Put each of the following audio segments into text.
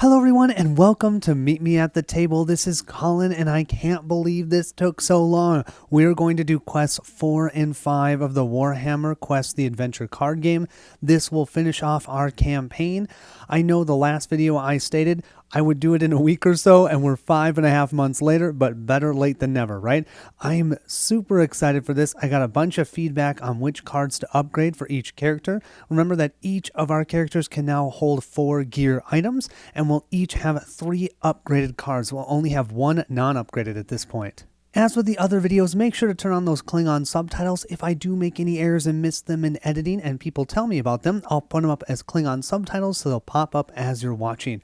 Hello everyone and welcome to Meet Me at the Table. This is Colin and I can't believe this took so long. We're going to do quests 4 and 5 of the Warhammer Quest the Adventure card game. This will finish off our campaign. I know the last video I stated I would do it in a week or so, and we're 5.5 months later, but better late than never, right? I'm super excited for this. I got a bunch of feedback on which cards to upgrade for each character. Remember that each of our characters can now hold 4 gear items, and we'll each have 3 upgraded cards. We'll only have 1 non-upgraded at this point. As with the other videos, make sure to turn on those Klingon subtitles. If I do make any errors and miss them in editing and people tell me about them, I'll put them up as Klingon subtitles so they'll pop up as you're watching.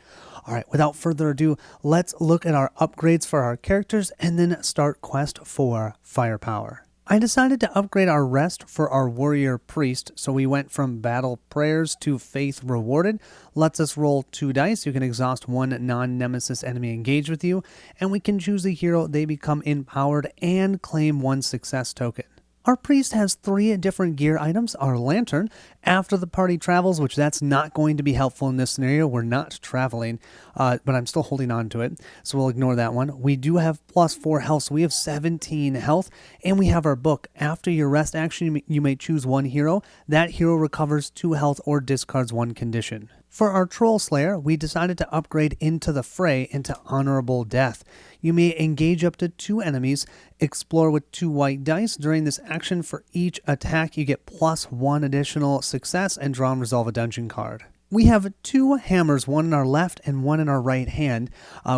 Alright, without further ado, let's look at our upgrades for our characters and then start Quest 4, Firepower. I decided to upgrade our rest for our warrior priest, so we went from battle prayers to faith rewarded. Lets us roll 2 dice. You can exhaust 1 non-nemesis enemy engaged with you, and we can choose a hero. They become empowered and claim 1 success token. Our priest has 3 different gear items. Our lantern, after the party travels, which that's not going to be helpful in this scenario. We're not traveling, but I'm still holding on to it, so we'll ignore that one. We do have plus 4 health, so we have 17 health, and we have our book. After your rest action, you may choose 1 hero. That hero recovers 2 health or discards 1 condition. For our Troll Slayer, we decided to upgrade into the fray into Honorable Death. You may engage up to 2 enemies, explore with 2 white dice. During this action, for each attack, you get plus 1 additional success and draw and resolve a dungeon card. We have 2 hammers, one in our left and one in our right hand.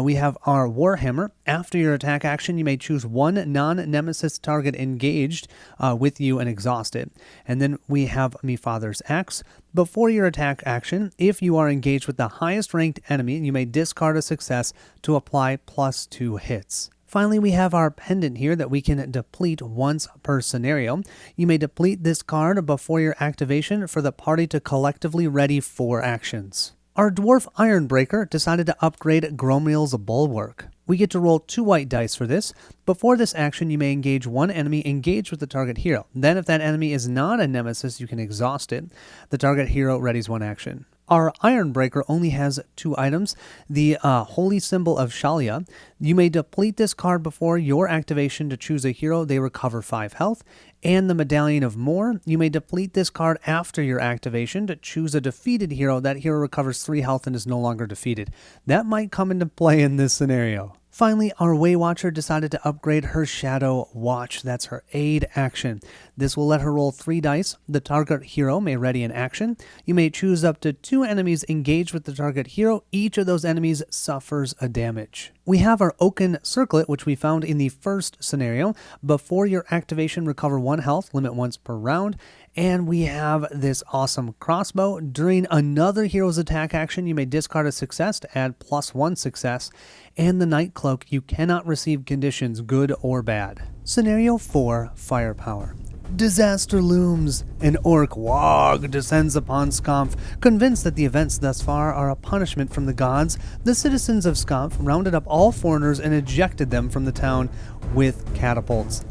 We have our Warhammer. After your attack action, you may choose 1 non-nemesis target engaged with you and exhaust it. And then we have Me Father's Axe. Before your attack action, if you are engaged with the highest ranked enemy, you may discard a success to apply plus 2 hits. Finally, we have our pendant here that we can deplete once per scenario. You may deplete this card before your activation for the party to collectively ready 4 actions. Our Dwarf Ironbreaker decided to upgrade Gromriel's Bulwark. We get to roll 2 white dice for this. Before this action, you may engage 1 enemy engaged with the target hero. Then if that enemy is not a nemesis, you can exhaust it. The target hero readies 1 action. Our Ironbreaker only has 2 items. The Holy Symbol of Shalia. You may deplete this card before your activation to choose a hero. They recover 5 health. And the Medallion of More. You may deplete this card after your activation to choose a defeated hero. That hero recovers 3 health and is no longer defeated. That might come into play in this scenario. Finally, our Waywatcher decided to upgrade her Shadow Watch. That's her aid action. This will let her roll 3 dice. The target hero may ready an action. You may choose up to 2 enemies engaged with the target hero. Each of those enemies suffers a damage. We have our Oaken Circlet, which we found in the first scenario. Before your activation, recover 1 health, limit once per round. And we have this awesome crossbow. During another hero's attack action, you may discard a success to add plus 1 success. And the Night Cloak, you cannot receive conditions, good or bad. Scenario 4, Firepower. Disaster looms. An orc Wog descends upon Sconf. Convinced that the events thus far are a punishment from the gods, the citizens of Sconf rounded up all foreigners and ejected them from the town with catapults.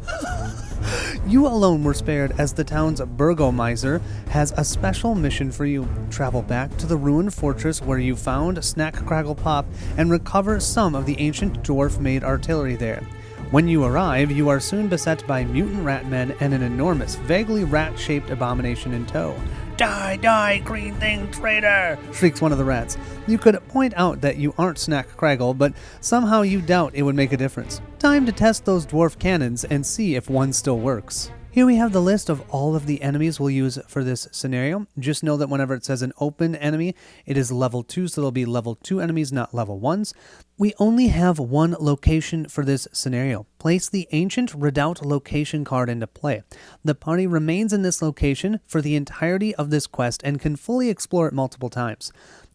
You alone were spared, as the town's Burgomiser has a special mission for you. Travel back to the ruined fortress where you found Snack Craggle Pop and recover some of the ancient dwarf-made artillery there. When you arrive, you are soon beset by mutant rat men and an enormous, vaguely rat-shaped abomination in tow. "Die, die, green thing traitor!" shrieks one of the rats. You could point out that you aren't Snack Craggle, but somehow you doubt it would make a difference. Time to test those dwarf cannons and see if one still works. Here we have the list of all of the enemies we'll use for this scenario. Just know that whenever it says an open enemy, it is level 2, so there'll be level 2 enemies, not level 1s. We only have 1 location for this scenario. Place the Ancient Redoubt location card into play. The party remains in this location for the entirety of this quest and can fully explore it multiple times.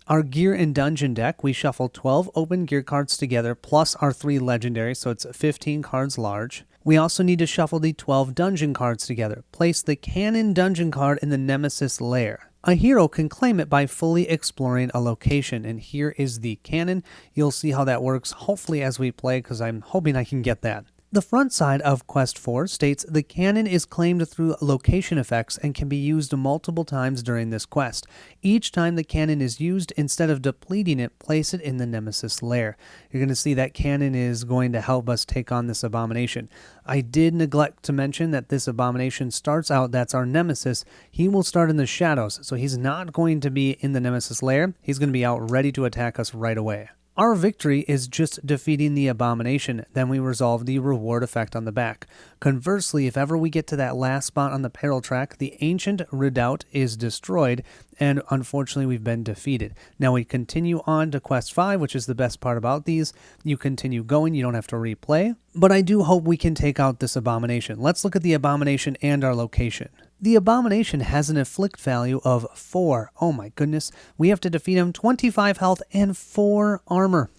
Our gear and dungeon deck, we shuffle 12 open gear cards together, plus our 3 legendaries, so it's 15 cards large. We also need to shuffle the 12 dungeon cards together. Place the cannon dungeon card in the Nemesis lair. A hero can claim it by fully exploring a location, and here is the cannon. You'll see how that works, hopefully as we play, because I'm hoping I can get that. The front side of Quest 4 states the cannon is claimed through location effects and can be used multiple times during this quest. Each time the cannon is used, instead of depleting it, place it in the Nemesis lair. You're going to see that cannon is going to help us take on this abomination. I did neglect to mention that this abomination starts out, that's our Nemesis. He will start in the shadows, so he's not going to be in the Nemesis lair. He's going to be out ready to attack us right away. Our victory is just defeating the abomination, then we resolve the reward effect on the back. Conversely, if ever we get to that last spot on the peril track, the ancient redoubt is destroyed, and unfortunately we've been defeated. Now we continue on to Quest 5, which is the best part about these. You continue going, you don't have to replay, but I do hope we can take out this abomination. Let's look at the abomination and our location. The abomination has an afflict value of 4. Oh my goodness. We have to defeat him, 25 health and 4 armor.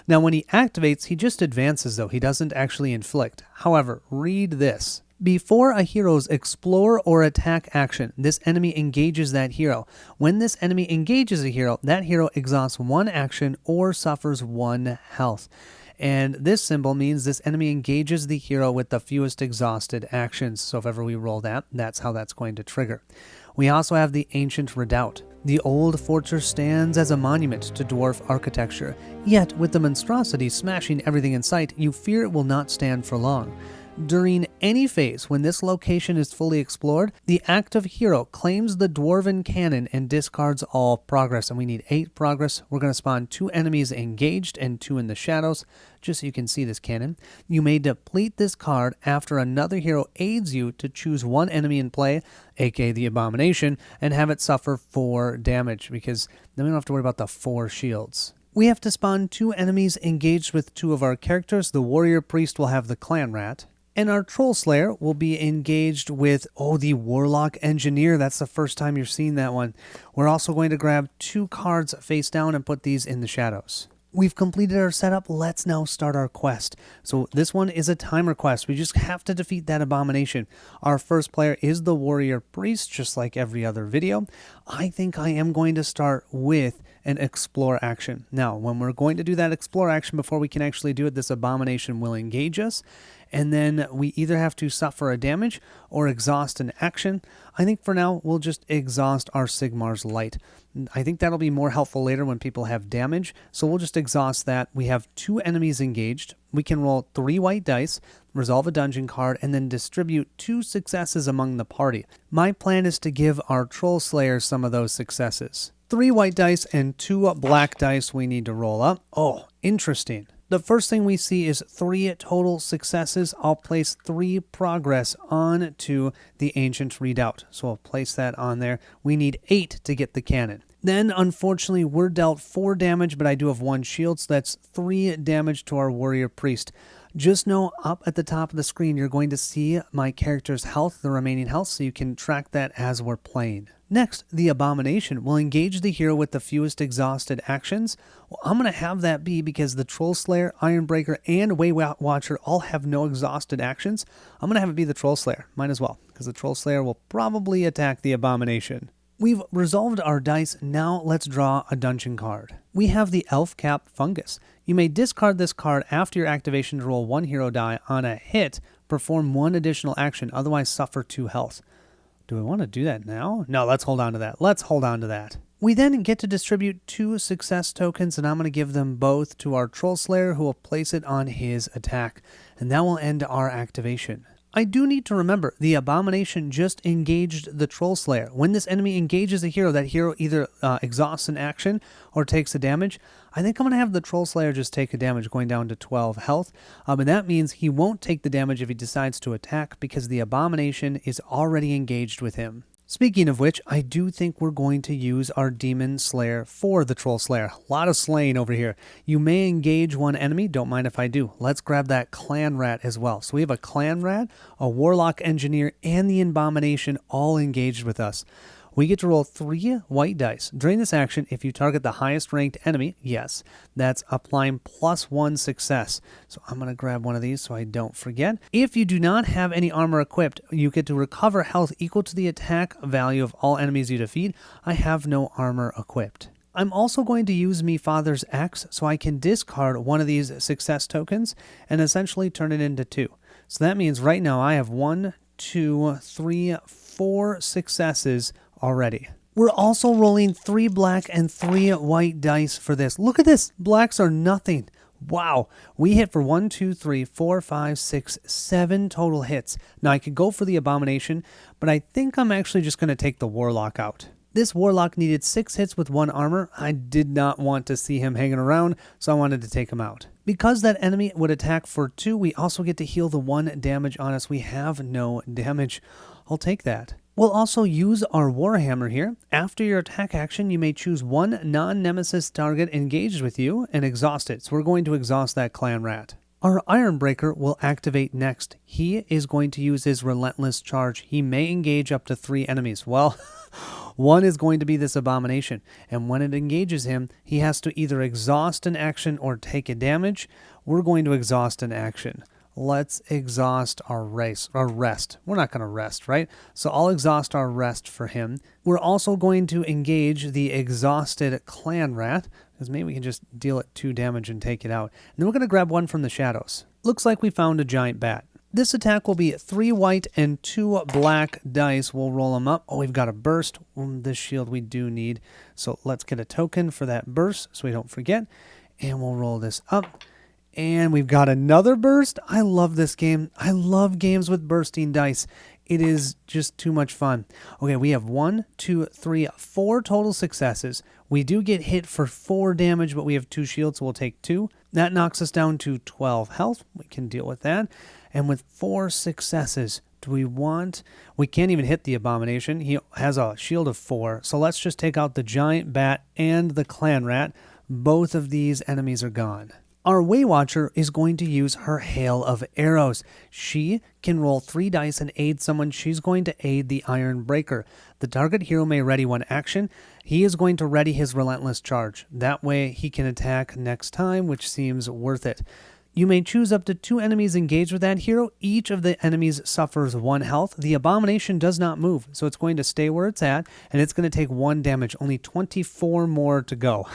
Now when he activates, he just advances though. He doesn't actually inflict. However, read this. Before a hero's explore or attack action, this enemy engages that hero. When this enemy engages a hero, that hero exhausts 1 action or suffers 1 health. And this symbol means this enemy engages the hero with the fewest exhausted actions. So if ever we roll that, that's how that's going to trigger. We also have the Ancient Redoubt. The old fortress stands as a monument to dwarf architecture. Yet, with the monstrosity smashing everything in sight, you fear it will not stand for long. During any phase when this location is fully explored, the active hero claims the dwarven cannon and discards all progress. And we need 8 progress. We're going to spawn 2 enemies engaged and 2 in the shadows, just so you can see this cannon. You may deplete this card after another hero aids you to choose 1 enemy in play, aka the abomination, and have it suffer 4 damage, because then we don't have to worry about the 4 shields. We have to spawn 2 enemies engaged with 2 of our characters. The warrior priest will have the clan rat. And our Troll Slayer will be engaged with, the Warlock Engineer. That's the first time you're seeing that one. We're also going to grab 2 cards face down and put these in the shadows. We've completed our setup. Let's now start our quest. So this one is a timer quest. We just have to defeat that abomination. Our first player is the Warrior Priest, just like every other video. I think I am going to start with an explore action. Now, when we're going to do that explore action, before we can actually do it, this abomination will engage us. And then we either have to suffer a damage or exhaust an action. I think for now, we'll just exhaust our Sigmar's Light. I think that'll be more helpful later when people have damage. So we'll just exhaust that. We have 2 enemies engaged. We can roll 3 white dice, resolve a dungeon card, and then distribute 2 successes among the party. My plan is to give our Troll Slayer some of those successes. 3 white dice and 2 black dice we need to roll up. Oh, interesting. The first thing we see is 3 total successes. I'll place 3 progress on to the Ancient Redoubt. So I'll place that on there. We need 8 to get the cannon. Then, unfortunately, we're dealt 4 damage, but I do have 1 shield, so that's 3 damage to our Warrior Priest. Just know up at the top of the screen, you're going to see my character's health, the remaining health, so you can track that as we're playing. Next, the Abomination will engage the hero with the fewest exhausted actions. Well, I'm going to have that be because the Troll Slayer, Ironbreaker, and Way Watcher all have no exhausted actions. I'm going to have it be the Troll Slayer. Might as well, because the Troll Slayer will probably attack the Abomination. We've resolved our dice. Now let's draw a dungeon card. We have the Elf Cap Fungus. You may discard this card after your activation to roll 1 hero die. On a hit, perform 1 additional action, otherwise suffer 2 health. Do we want to do that now? No, let's hold on to that. Let's hold on to that. We then get to distribute 2 success tokens, and I'm going to give them both to our Troll Slayer, who will place it on his attack. And that will end our activation. I do need to remember, the Abomination just engaged the Troll Slayer. When this enemy engages a hero, that hero either exhausts an action or takes a damage. I think I'm going to have the Troll Slayer just take a damage, going down to 12 health. And that means he won't take the damage if he decides to attack, because the Abomination is already engaged with him. Speaking of which, I do think we're going to use our Demon Slayer for the Troll Slayer. A lot of slaying over here. You may engage 1 enemy, don't mind if I do. Let's grab that Clan Rat as well. So we have a Clan Rat, a Warlock Engineer, and the Abomination all engaged with us. We get to roll 3 white dice. During this action, if you target the highest ranked enemy, yes, that's applying +1 success. So I'm going to grab one of these so I don't forget. If you do not have any armor equipped, you get to recover health equal to the attack value of all enemies you defeat. I have no armor equipped. I'm also going to use me father's X so I can discard one of these success tokens and essentially turn it into 2. So that means right now I have 1, 2, 3, 4 successes already. We're also rolling 3 black and 3 white dice for this. Look at this. Blacks are nothing. Wow. We hit for 1, 2, 3, 4, 5, 6, 7 total hits. Now I could go for the Abomination, but I think I'm actually just going to take the Warlock out. This Warlock needed 6 hits with 1 armor. I did not want to see him hanging around, so I wanted to take him out. Because that enemy would attack for 2, we also get to heal the 1 damage on us. We have no damage. I'll take that. We'll also use our Warhammer here. After your attack action, you may choose 1 non-nemesis target engaged with you and exhaust it. So we're going to exhaust that clan rat. Our Ironbreaker will activate next. He is going to use his Relentless Charge. He may engage up to 3 enemies. Well, one is going to be this Abomination, and when it engages him, he has to either exhaust an action or take a damage. We're going to exhaust an action. Let's exhaust our rest. We're not going to rest, right? So I'll exhaust our rest for him. We're also going to engage the exhausted clan rat, because maybe we can just deal it 2 damage and take it out. And then we're going to grab one from the shadows. Looks like we found a giant bat. This attack will be 3 white and 2 black dice. We'll roll them up. Oh, we've got a burst. This shield we do need. So let's get a token for that burst so we don't forget. And we'll roll this up. And we've got another burst. I love this game. I love games with bursting dice. It is just too much fun. Okay, we have 1, 2, 3, 4 total successes. We do get hit for 4 damage, but we have 2 shields, so we'll take 2. That knocks us down to 12 health. We can deal with that. And with 4 successes, do we want... We can't even hit the Abomination. He has a shield of 4. So let's just take out the giant bat and the clan rat. Both of these enemies are gone. Our Waywatcher is going to use her hail of arrows. She can roll 3 dice and aid someone. She's going to aid the Ironbreaker. The target hero may ready 1 action. He is going to ready his Relentless Charge. That way he can attack next time, which seems worth it. You may choose up to 2 enemies engaged with that hero. Each of the enemies suffers 1 health. The Abomination does not move, so it's going to stay where it's at, and it's going to take 1 damage. Only 24 more to go.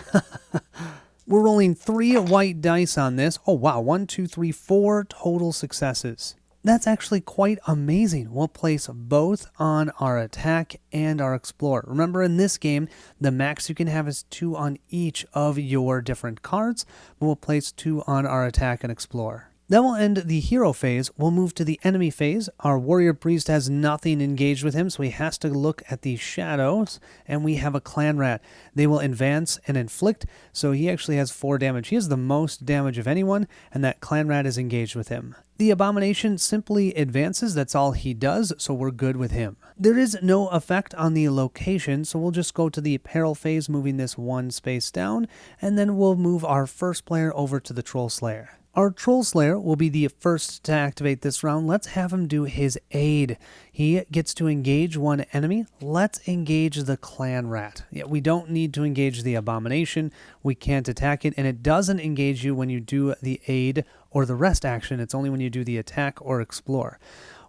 We're rolling 3 white dice on this. Oh, wow. 1, 2, 3, 4 total successes. That's actually quite amazing. We'll place both on our attack and our explorer. Remember, in this game, the max you can have is 2 on each of your different cards, but we'll place 2 on our attack and explorer. That will end the hero phase. We'll move to the enemy phase. Our warrior priest has nothing engaged with him, so he has to look at the shadows, and we have a clan rat. They will advance and inflict, so he actually has 4 damage. He has the most damage of anyone, and that clan rat is engaged with him. The Abomination simply advances. That's all he does, so we're good with him. There is no effect on the location, so we'll just go to the peril phase, moving this 1 space down, and then we'll move our first player over to the Troll Slayer. Our Troll Slayer will be the first to activate this round. Let's have him do his aid. He gets to engage 1 enemy. Let's engage the clan rat. Yeah, we don't need to engage the Abomination. We can't attack it, and it doesn't engage you when you do the aid or the rest action. It's only when you do the attack or explore.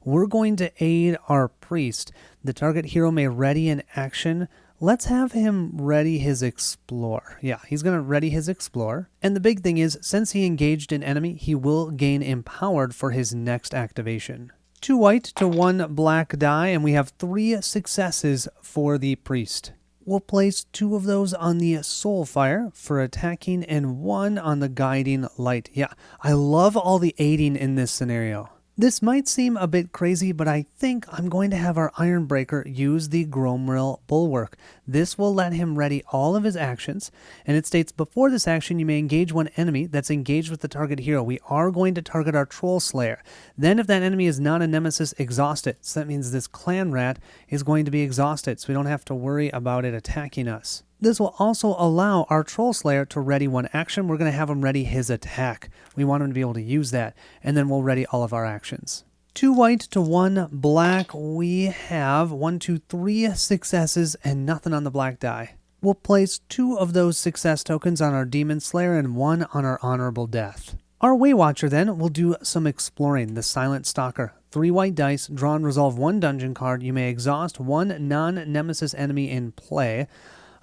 We're going to aid our priest. The target hero may ready an action. Let's have him ready his Explorer. Yeah, he's going to ready his Explorer. And the big thing is, since he engaged an enemy, he will gain Empowered for his next activation. 2 white to 1 black die, and we have 3 successes for the priest. We'll place 2 of those on the Soulfire for attacking and 1 on the Guiding Light. Yeah, I love all the aiding in this scenario. This might seem a bit crazy, but I think I'm going to have our Ironbreaker use the Gromrill Bulwark. This will let him ready all of his actions, and it states before this action you may engage 1 enemy that's engaged with the target hero. We are going to target our Troll Slayer. Then if that enemy is not a nemesis, exhaust it. So that means this clan rat is going to be exhausted, so we don't have to worry about it attacking us. This will also allow our Troll Slayer to ready 1 action. We're going to have him ready his attack. We want him to be able to use that, and then we'll ready all of our actions. 2 white to 1 black. We have 1, 2, 3 successes and nothing on the black die. We'll place 2 of those success tokens on our Demon Slayer and 1 on our Honorable Death. Our Waywatcher then will do some exploring. The Silent Stalker. 3 white dice, draw and resolve 1 dungeon card. You may exhaust 1 non-nemesis enemy in play.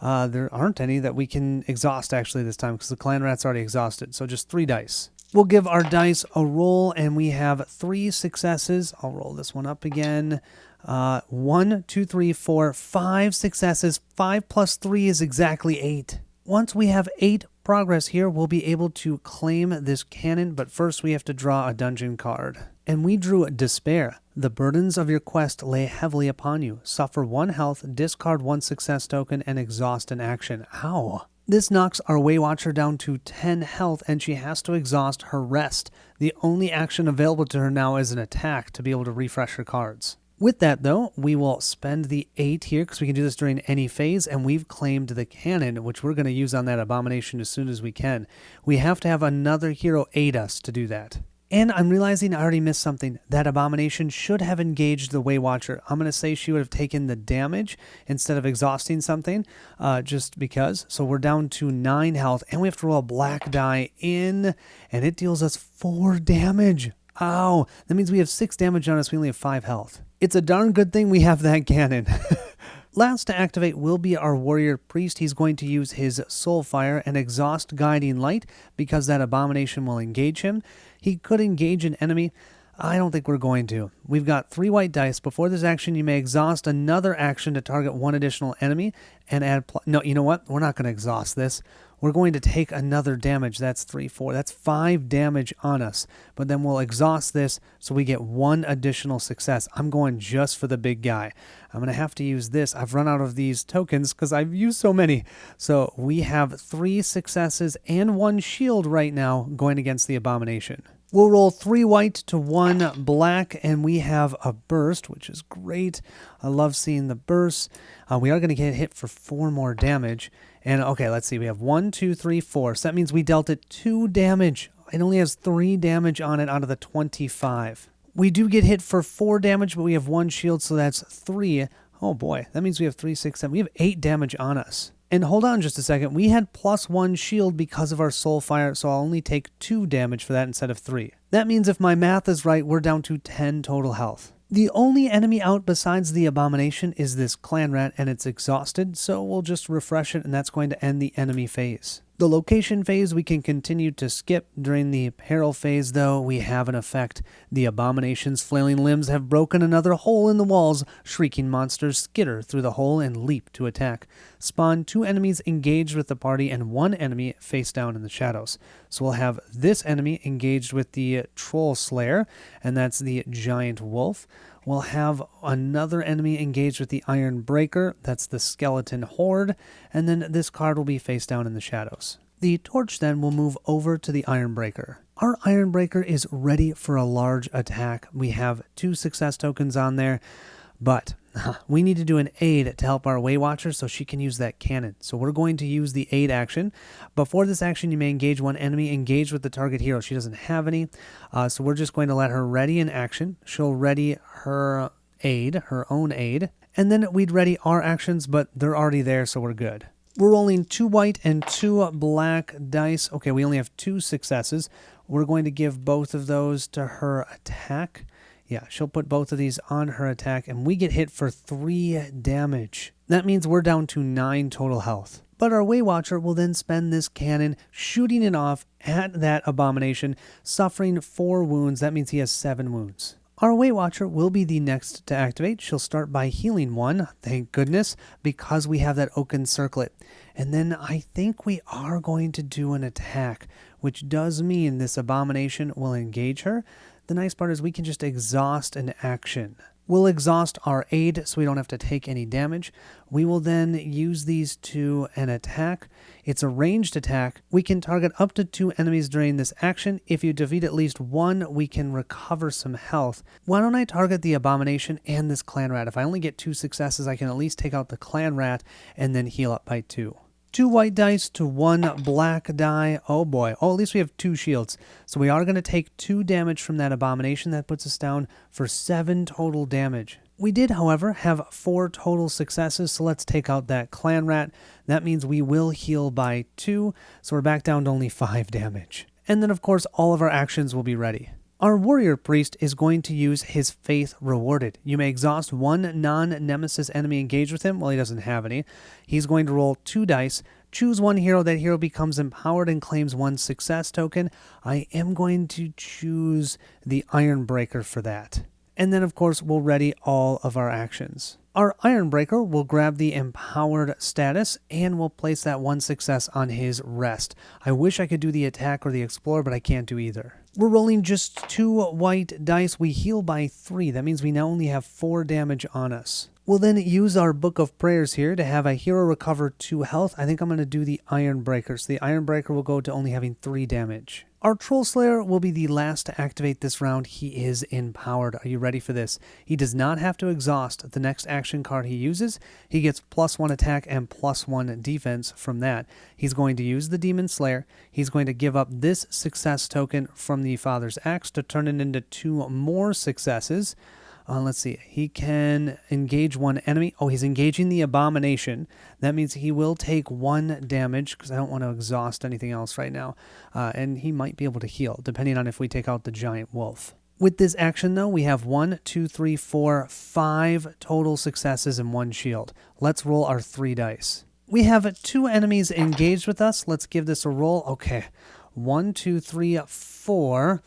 There aren't any that we can exhaust actually this time because the clan rat's already exhausted. So just 3 dice. We'll give our dice a roll, and we have 3 successes. I'll roll this one up again. 1, 2, 3, 4, 5 successes. 5 plus 3 is exactly 8. Once we have 8 progress here, we'll be able to claim this cannon, but first we have to draw a dungeon card. And we drew Despair. The burdens of your quest lay heavily upon you. Suffer 1 health, discard 1 success token, and exhaust an action. Ow. This knocks our Waywatcher down to 10 health, and she has to exhaust her rest. The only action available to her now is an attack to be able to refresh her cards. With that, though, we will spend the 8 here because we can do this during any phase, and we've claimed the cannon, which we're going to use on that abomination as soon as we can. We have to have another hero aid us to do that. And I'm realizing I already missed something. That abomination should have engaged the Waywatcher. I'm going to say she would have taken the damage instead of exhausting something, just because. So we're down to 9 health, and we have to roll a black die in, and it deals us 4 damage. Ow, that means we have 6 damage on us. We only have 5 health. It's a darn good thing we have that cannon. Last to activate will be our warrior priest. He's going to use his soul fire and exhaust guiding light because that abomination will engage him. He could engage an enemy. I don't think we're going to. We've got 3 white dice. Before this action, you may exhaust another action to target 1 additional enemy and add... No, you know what? We're not going to exhaust this. We're going to take another damage. That's 3, 4. That's 5 damage on us. But then we'll exhaust this so we get 1 additional success. I'm going just for the big guy. I'm going to have to use this. I've run out of these tokens because I've used so many. So we have 3 successes and 1 shield right now going against the abomination. We'll roll 3 white to 1 black, and we have a burst, which is great. I love seeing the burst. We are going to get hit for 4 more damage. And okay, let's see. We have 1, 2, 3, 4. So that means we dealt it 2 damage. It only has 3 damage on it out of the 25. We do get hit for 4 damage, but we have 1 shield, so that's 3. Oh boy, that means we have 3, 6, 7. We have 8 damage on us. And hold on just a second. We had +1 shield because of our soul fire, so I'll only take 2 damage for that instead of 3. That means if my math is right, we're down to 10 total health. The only enemy out besides the abomination is this clan rat, and it's exhausted, so we'll just refresh it, and that's going to end the enemy phase. The location phase we can continue to skip. During the peril phase, though, we have an effect. The abomination's flailing limbs have broken another hole in the walls. Shrieking monsters skitter through the hole and leap to attack. Spawn 2 enemies engaged with the party and 1 enemy face down in the shadows. So we'll have this enemy engaged with the Troll Slayer, and that's the giant wolf. We'll have another enemy engaged with the Iron Breaker, that's the Skeleton Horde, and then this card will be face down in the shadows. The torch then will move over to the Iron Breaker. Our Iron Breaker is ready for a large attack. We have 2 success tokens on there, but we need to do an aid to help our Waywatcher so she can use that cannon. So we're going to use the aid action. Before this action, you may engage 1 enemy engaged with the target hero. She doesn't have any, so we're just going to let her ready an action. She'll ready her aid, her own aid, and then we'd ready our actions, but they're already there, so we're good. We're rolling 2 white and 2 black dice. Okay, we only have 2 successes. We're going to give both of those to her attack. Yeah, she'll put both of these on her attack, and we get hit for 3 damage. That means we're down to 9 total health. But our Waywatcher will then spend this cannon shooting it off at that abomination, suffering 4 wounds. That means he has 7 wounds. Our Waywatcher will be the next to activate. She'll start by healing 1, thank goodness, because we have that Oaken Circlet. And then I think we are going to do an attack, which does mean this abomination will engage her. The nice part is we can just exhaust an action. We'll exhaust our aid so we don't have to take any damage. We will then use these to an attack. It's a ranged attack. We can target up to 2 enemies during this action. If you defeat at least 1, we can recover some health. Why don't I target the abomination and this clan rat? If I only get 2 successes, I can at least take out the clan rat and then heal up by 2. 2 white dice to 1 black die. Oh boy. Oh, at least we have 2 shields. So we are going to take 2 damage from that abomination. That puts us down for 7 total damage. We did, however, have 4 total successes, so let's take out that clan rat. That means we will heal by 2, so we're back down to only 5 damage. And then, of course, all of our actions will be ready. Our warrior priest is going to use his faith rewarded. You may exhaust one non-nemesis enemy engaged with him. Well, he doesn't have any. He's going to roll 2 dice, choose one hero. That hero becomes empowered and claims 1 success token. I am going to choose the Ironbreaker for that. And then, of course, we'll ready all of our actions. Our Ironbreaker will grab the empowered status and we'll place that 1 success on his rest. I wish I could do the attack or the explore, but I can't do either. We're rolling just 2 white dice. We heal by 3. That means we now only have 4 damage on us. We'll then use our Book of Prayers here to have a hero recover 2 health. I think I'm going to do the Ironbreaker. So the Ironbreaker will go to only having 3 damage. Our Troll Slayer will be the last to activate this round. He is empowered. Are you ready for this? He does not have to exhaust the next action card he uses. He gets +1 attack and +1 defense from that. He's going to use the Demon Slayer. He's going to give up this success token from the Father's Axe to turn it into 2 more successes. Let's see. He can engage 1 enemy. Oh, he's engaging the Abomination. That means he will take 1 damage because I don't want to exhaust anything else right now. And he might be able to heal, depending on if we take out the Giant Wolf. With this action, though, we have 1, 2, 3, 4, 5 total successes and 1 shield. Let's roll our 3 dice. We have 2 enemies engaged with us. Let's give this a roll. Okay. 1, 2, 3, 4...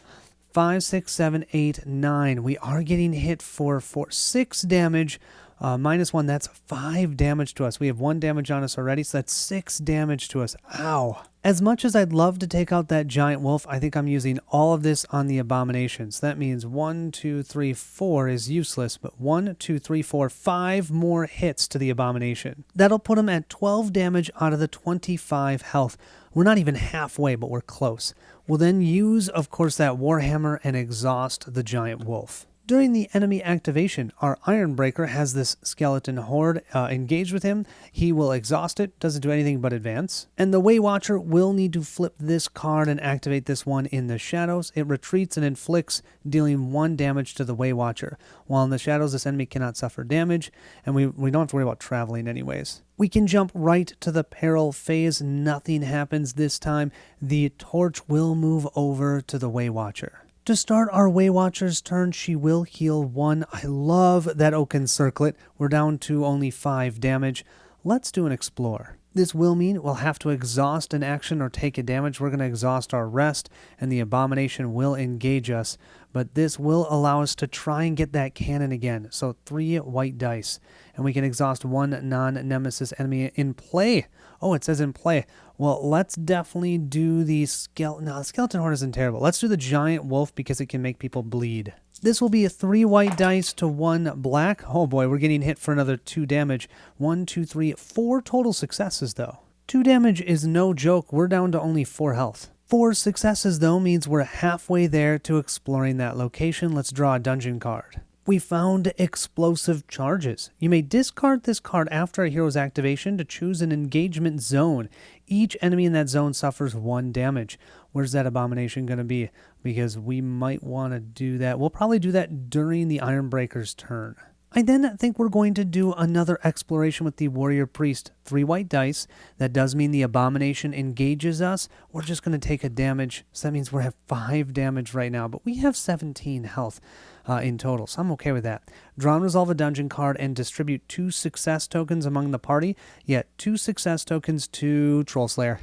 5, 6, 7, 8, 9. We are getting hit for 6 damage. -1, that's 5 damage to us. We have 1 damage on us already, so that's 6 damage to us. Ow. As much as I'd love to take out that Giant Wolf, I think I'm using all of this on the Abominations. That means 1, 2, 3, 4 is useless, but 1, 2, 3, 4, 5 more hits to the Abomination. That'll put him at 12 damage out of the 25 health. We're not even halfway, but we're close. We'll then use, of course, that Warhammer and exhaust the Giant Wolf. During the enemy activation, our Ironbreaker has this skeleton horde engaged with him. He will exhaust it, doesn't do anything but advance. And the Waywatcher will need to flip this card and activate this one in the shadows. It retreats and inflicts, dealing 1 damage to the Waywatcher. While in the shadows, this enemy cannot suffer damage, and we don't have to worry about traveling anyways. We can jump right to the peril phase. Nothing happens this time. The torch will move over to the Waywatcher. To start our Waywatcher's turn, she will heal 1. I love that Oaken Circlet. We're down to only 5 damage. Let's do an Explore. This will mean we'll have to exhaust an action or take a damage. We're going to exhaust our rest, and the Abomination will engage us. But this will allow us to try and get that cannon again. So 3 white dice. And we can exhaust 1 non-nemesis enemy in play. Oh, it says in play. Well, let's definitely do the skeleton. No, the skeleton horde isn't terrible. Let's do the Giant Wolf because it can make people bleed. This will be a 3 white dice to 1 black. Oh boy, we're getting hit for another 2 damage. 1, 2, 3, 4 total successes though. 2 damage is no joke. We're down to only 4 health. 4 successes though means we're halfway there to exploring that location. Let's draw a dungeon card. We found Explosive Charges. You may discard this card after a hero's activation to choose an engagement zone. Each enemy in that zone suffers 1 damage. Where's that Abomination going to be? Because we might want to do that. We'll probably do that during the Ironbreaker's turn. I then think we're going to do another exploration with the Warrior Priest. 3 white dice. That does mean the Abomination engages us. We're just going to take a damage. So that means we have 5 damage right now. But we have 17 health in total. So I'm okay with that. Draw and resolve a dungeon card and distribute 2 success tokens among the party. Yet 2 success tokens to Troll Slayer.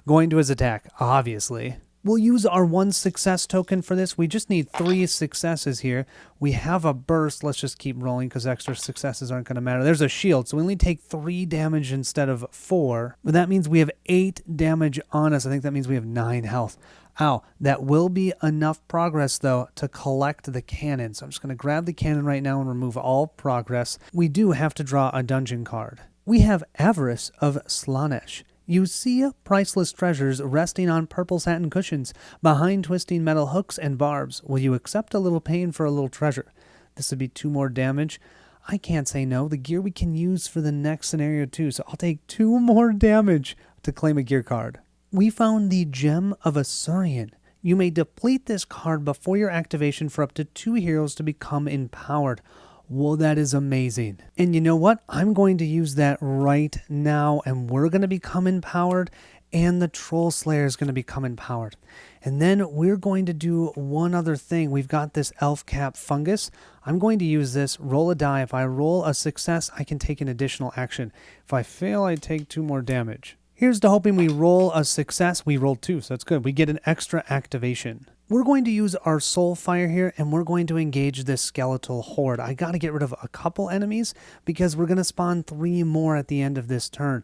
Going to his attack, obviously. We'll use our 1 success token for this. We just need 3 successes here. We have a burst. Let's just keep rolling because extra successes aren't going to matter. There's a shield, so we only take 3 damage instead of 4. But that means we have 8 damage on us. I think that means we have 9 health. Ow. That will be enough progress, though, to collect the cannon. So I'm just going to grab the cannon right now and remove all progress. We do have to draw a dungeon card. We have Avarice of Slanesh. You see priceless treasures resting on purple satin cushions, behind twisting metal hooks and barbs. Will you accept a little pain for a little treasure? This would be 2 more damage. I can't say no. The gear we can use for the next scenario too, so I'll take 2 more damage to claim a gear card. We found the Gem of Asurian. You may deplete this card before your activation for up to 2 heroes to become empowered. Whoa, that is amazing. And you know what? I'm going to use that right now, and we're going to become empowered, and the Troll Slayer is going to become empowered. And then we're going to do one other thing. We've got this Elf Cap Fungus. I'm going to use this, roll a die. If I roll a success, I can take an additional action. If I fail, I take 2 more damage. Here's to hoping we roll a success. We rolled 2, so that's good. We get an extra activation. We're going to use our Soul Fire here, and we're going to engage this skeletal horde. I got to get rid of a couple enemies because we're going to spawn 3 more at the end of this turn.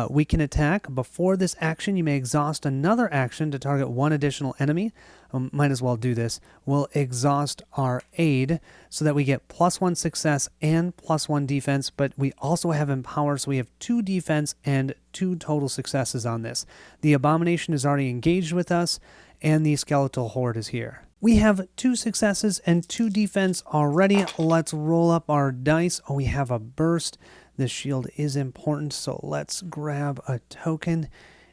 We can attack. Before this action, you may exhaust another action to target 1 additional enemy. Might as well do this. We'll exhaust our aid so that we get +1 success and +1 defense, but we also have empower, so we have 2 defense and 2 total successes on this. The Abomination is already engaged with us, and the skeletal horde is here. We have 2 successes and 2 defense already. Let's roll up our dice. Oh, we have a burst. This shield is important, so let's grab a token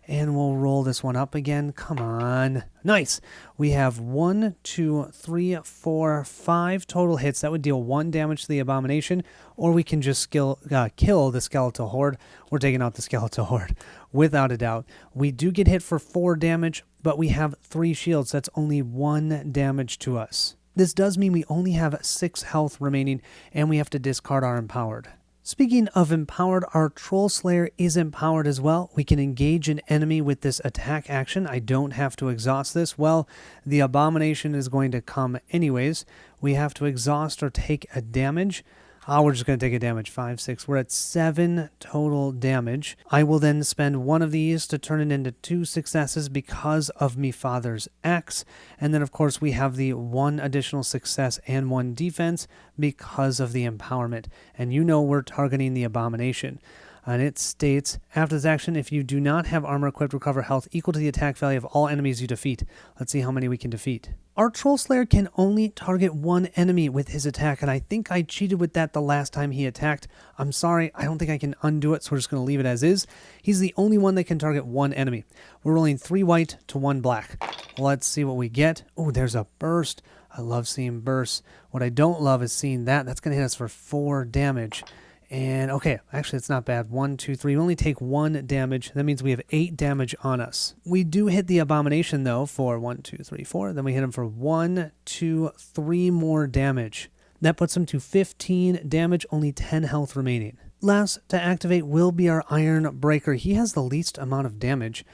and we'll roll this one up again. Come on. Nice. We have 1, 2, 3, 4, 5 total hits. That would deal 1 damage to the Abomination, or we can just kill the skeletal horde. We're taking out the skeletal horde, without a doubt. We do get hit for 4 damage, but we have 3 shields. That's only 1 damage to us. This does mean we only have 6 health remaining, and we have to discard our empowered. Speaking of empowered, our Troll Slayer is empowered as well. We can engage an enemy with this attack action. I don't have to exhaust this. Well, the Abomination is going to come anyways. We have to exhaust or take a damage. We're just going to take a damage, 5, 6. We're at 7 total damage. I will then spend 1 of these to turn it into 2 successes because of me father's axe. And then, of course, we have the 1 additional success and 1 defense because of the empowerment. And you know we're targeting the Abomination. And it states, after this action, if you do not have armor equipped, recover health equal to the attack value of all enemies you defeat. Let's see how many we can defeat. Our Troll Slayer can only target 1 enemy with his attack, and I think I cheated with that the last time he attacked. I'm sorry, I don't think I can undo it, so we're just going to leave it as is. He's the only one that can target 1 enemy. We're rolling 3 white to 1 black. Let's see what we get. Oh, there's a burst. I love seeing bursts. What I don't love is seeing that. That's going to hit us for 4 damage. And okay, actually it's not bad. 1, 2, 3. We only take 1 damage. That means we have 8 damage on us. We do hit the Abomination though for 1, 2, 3, 4. Then we hit him for 1, 2, 3 more damage. That puts him to 15 damage, only 10 health remaining. Last to activate will be our Iron Breaker. He has the least amount of damage.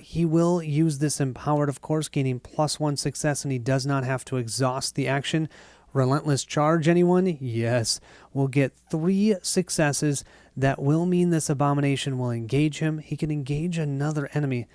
He will use this empowered, of course, gaining +1 success, and he does not have to exhaust the action. Relentless Charge, anyone? Yes. We'll get 3 successes. That will mean this Abomination will engage him. He can engage another enemy.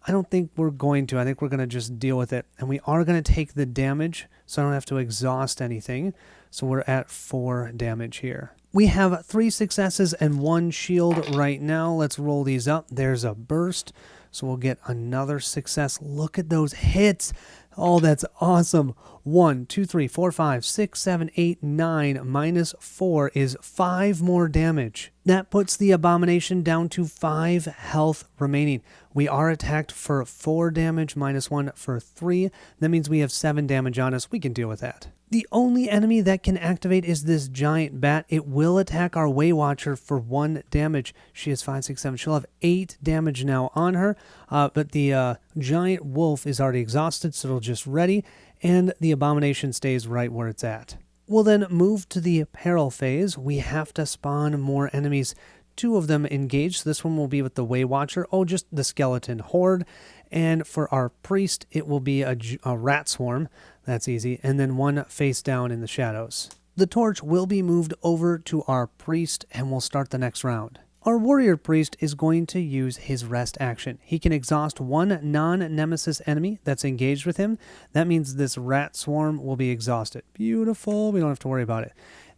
I don't think we're going to. I think we're going to just deal with it. And we are going to take the damage, so I don't have to exhaust anything. So we're at 4 damage here. We have 3 successes and 1 shield right now. Let's roll these up. There's a burst. So we'll get another success. Look at those hits. Oh, that's awesome. 1, 2, 3, 4, 5, 6, 7, 8, 9 minus 4 is 5 more damage. That puts the Abomination down to 5 health remaining. We are attacked for 4 damage, minus 1 for 3. That means we have 7 damage on us. We can deal with that. The only enemy that can activate is this giant bat. It will attack our Way Watcher for 1 damage. She has 5, 6, 7. She'll have 8 damage now on her, but the giant wolf is already exhausted, so it'll just ready, and the Abomination stays right where it's at. We'll then move to the peril phase. We have to spawn more enemies. 2 of them engaged. This one will be with the Way Watcher. Oh, just the skeleton horde. And for our priest, it will be a rat swarm. That's easy. And then 1 face down in the shadows. The torch will be moved over to our priest, and we'll start the next round. Our warrior priest is going to use his rest action. He can exhaust 1 non-nemesis enemy that's engaged with him. That means this rat swarm will be exhausted. Beautiful. We don't have to worry about it.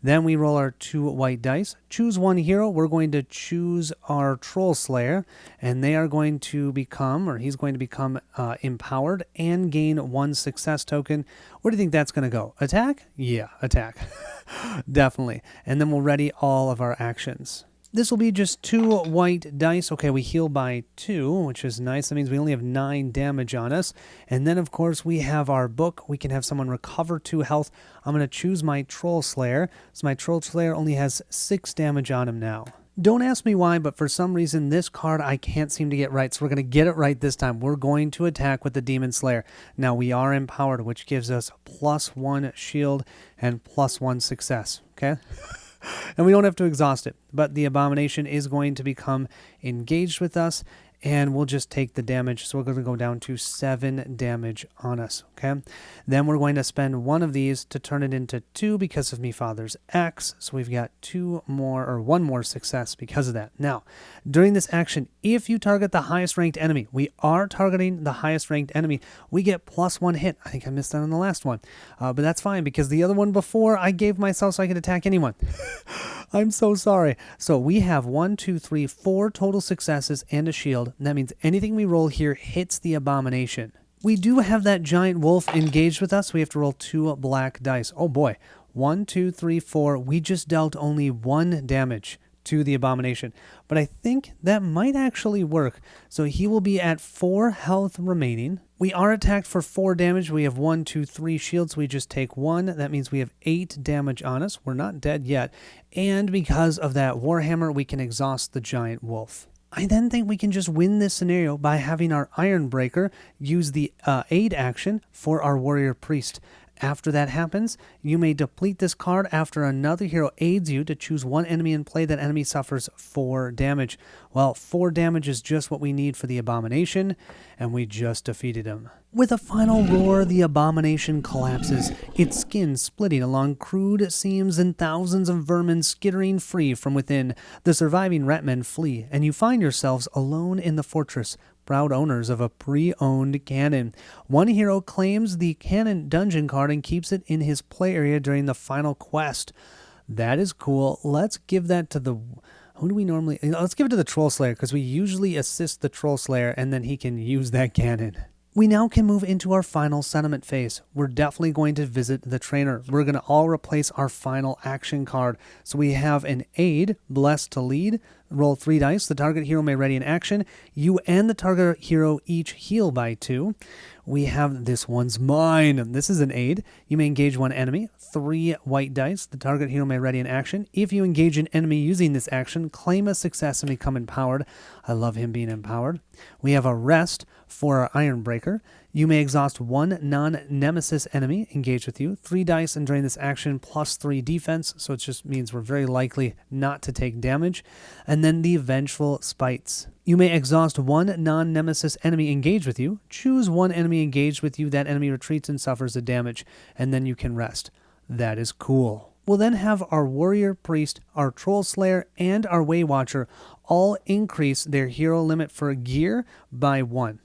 Then we roll our 2 white dice. Choose 1 hero. We're going to choose our Troll Slayer, and they are going to become, or he's going to become empowered and gain 1 success token. Where do you think that's going to go? Attack? Yeah, attack. Definitely. And then we'll ready all of our actions. This will be just 2 white dice. Okay, we heal by 2, which is nice. That means we only have 9 damage on us. And then, of course, we have our book. We can have someone recover 2 health. I'm going to choose my Troll Slayer. So my Troll Slayer only has 6 damage on him now. Don't ask me why, but for some reason this card I can't seem to get right, so we're going to get it right this time. We're going to attack with the Demon Slayer. Now we are empowered, which gives us +1 shield and +1 success, okay? And we don't have to exhaust it, but the Abomination is going to become engaged with us, and we'll just take the damage. So we're going to go down to 7 damage on us, okay? Then we're going to spend 1 of these to turn it into 2 because of me father's X. So we've got 1 more success because of that. Now, during this action, if you target the highest ranked enemy, we are targeting the highest ranked enemy, we get +1 hit. I think I missed that on the last one, but that's fine because the other one before I gave myself so I could attack anyone. I'm so sorry. So we have 1, 2, 3, 4 total successes and a shield. And that means anything we roll here hits the Abomination. We do have that giant wolf engaged with us. We have to roll 2 black dice. Oh boy. 1, 2, 3, 4. We just dealt only 1 damage to the Abomination. But I think that might actually work. So he will be at 4 health remaining. We are attacked for 4 damage. We have 1, 2, 3 shields. We just take 1. That means we have 8 damage on us. We're not dead yet. And because of that Warhammer, we can exhaust the giant wolf. I then think we can just win this scenario by having our Iron Breaker use the aid action for our Warrior Priest. After that happens, you may deplete this card after another hero aids you to choose 1 enemy in play. That enemy suffers 4 damage. Well, 4 damage is just what we need for the Abomination, and we just defeated him. With a final roar, the Abomination collapses, its skin splitting along crude seams and thousands of vermin skittering free from within. The surviving Ratmen flee, and you find yourselves alone in the fortress, proud owners of a pre-owned cannon. One hero claims the cannon dungeon card and keeps it in his play area during the final quest. That is cool. Let's give that to the... Who do we normally... Let's give it to the Troll Slayer, because we usually assist the Troll Slayer, and then he can use that cannon. We now can move into our final sentiment phase. We're definitely going to visit the trainer. We're going to all replace our final action card. So we have an aid, blessed to lead. Roll 3 dice. The target hero may ready an action. You and the target hero each heal by 2. We have this one's mine. This is an aid. You may engage 1 enemy. 3 white dice. The target hero may ready an action. If you engage an enemy using this action, claim a success and become empowered. I love him being empowered. We have a rest for our Iron Breaker. You may exhaust 1 non-nemesis enemy engaged with you. 3 dice and during this action plus 3 defense, so it just means we're very likely not to take damage. And then the Vengeful Spites. You may exhaust 1 non-nemesis enemy engaged with you. Choose 1 enemy engaged with you. That enemy retreats and suffers the damage, and then you can rest. That is cool. We'll then have our Warrior Priest, our Troll Slayer, and our Way Watcher all increase their hero limit for gear by 1.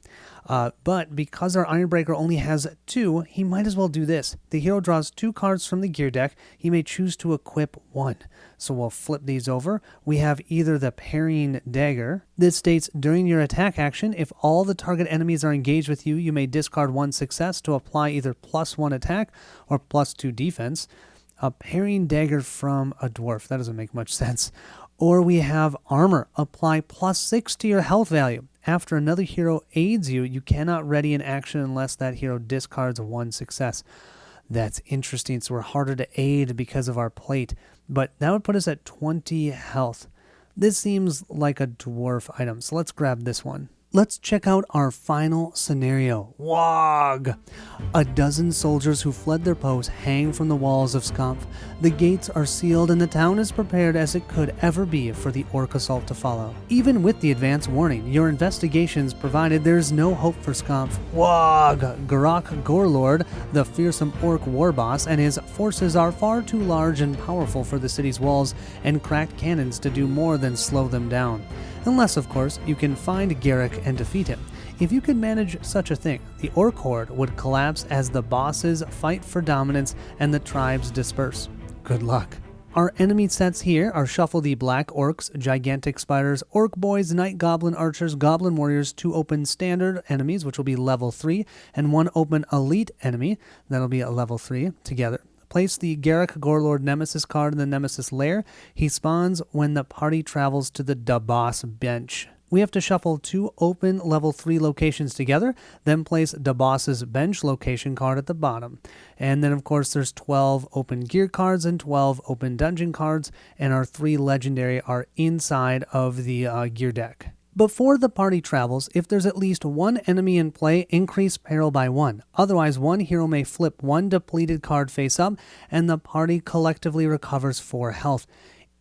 But because our Iron Breaker only has 2, he might as well do this. The hero draws 2 cards from the gear deck. He may choose to equip 1. So we'll flip these over. We have either the Parrying Dagger. This states, during your attack action, if all the target enemies are engaged with you, you may discard 1 success to apply either +1 attack or +2 defense. A Parrying Dagger from a dwarf. That doesn't make much sense. Or we have Armor. Apply +6 to your health value. After another hero aids you, you cannot ready an action unless that hero discards 1 success. That's interesting. So we're harder to aid because of our plate. But that would put us at 20 health. This seems like a dwarf item. So let's grab this one. Let's check out our final scenario. Wog! A dozen soldiers who fled their posts hang from the walls of Skamp. The gates are sealed and the town is prepared as it could ever be for the orc assault to follow. Even with the advance warning, your investigations provided there's no hope for Skamp. Wog! Garak Gorlord, the fearsome orc war boss, and his forces are far too large and powerful for the city's walls and cracked cannons to do more than slow them down. Unless, of course, you can find Garrick and defeat him. If you could manage such a thing, the Orc Horde would collapse as the bosses fight for dominance and the tribes disperse. Good luck. Our enemy sets here are Shuffle the Black Orcs, Gigantic Spiders, Orc Boys, Night Goblin Archers, Goblin Warriors, 2 open standard enemies, which will be level 3, and 1 open elite enemy, that'll be a level 3 together. Place the Garrick Gorlord Nemesis card in the Nemesis lair. He spawns when the party travels to the Boss bench. We have to shuffle 2 open level 3 locations together, then place the boss's bench location card at the bottom. And then of course there's 12 open gear cards and 12 open dungeon cards, and our 3 legendary are inside of the gear deck. Before the party travels, if there's at least 1 enemy in play, increase peril by 1. Otherwise, 1 hero may flip 1 depleted card face up, and the party collectively recovers 4 health.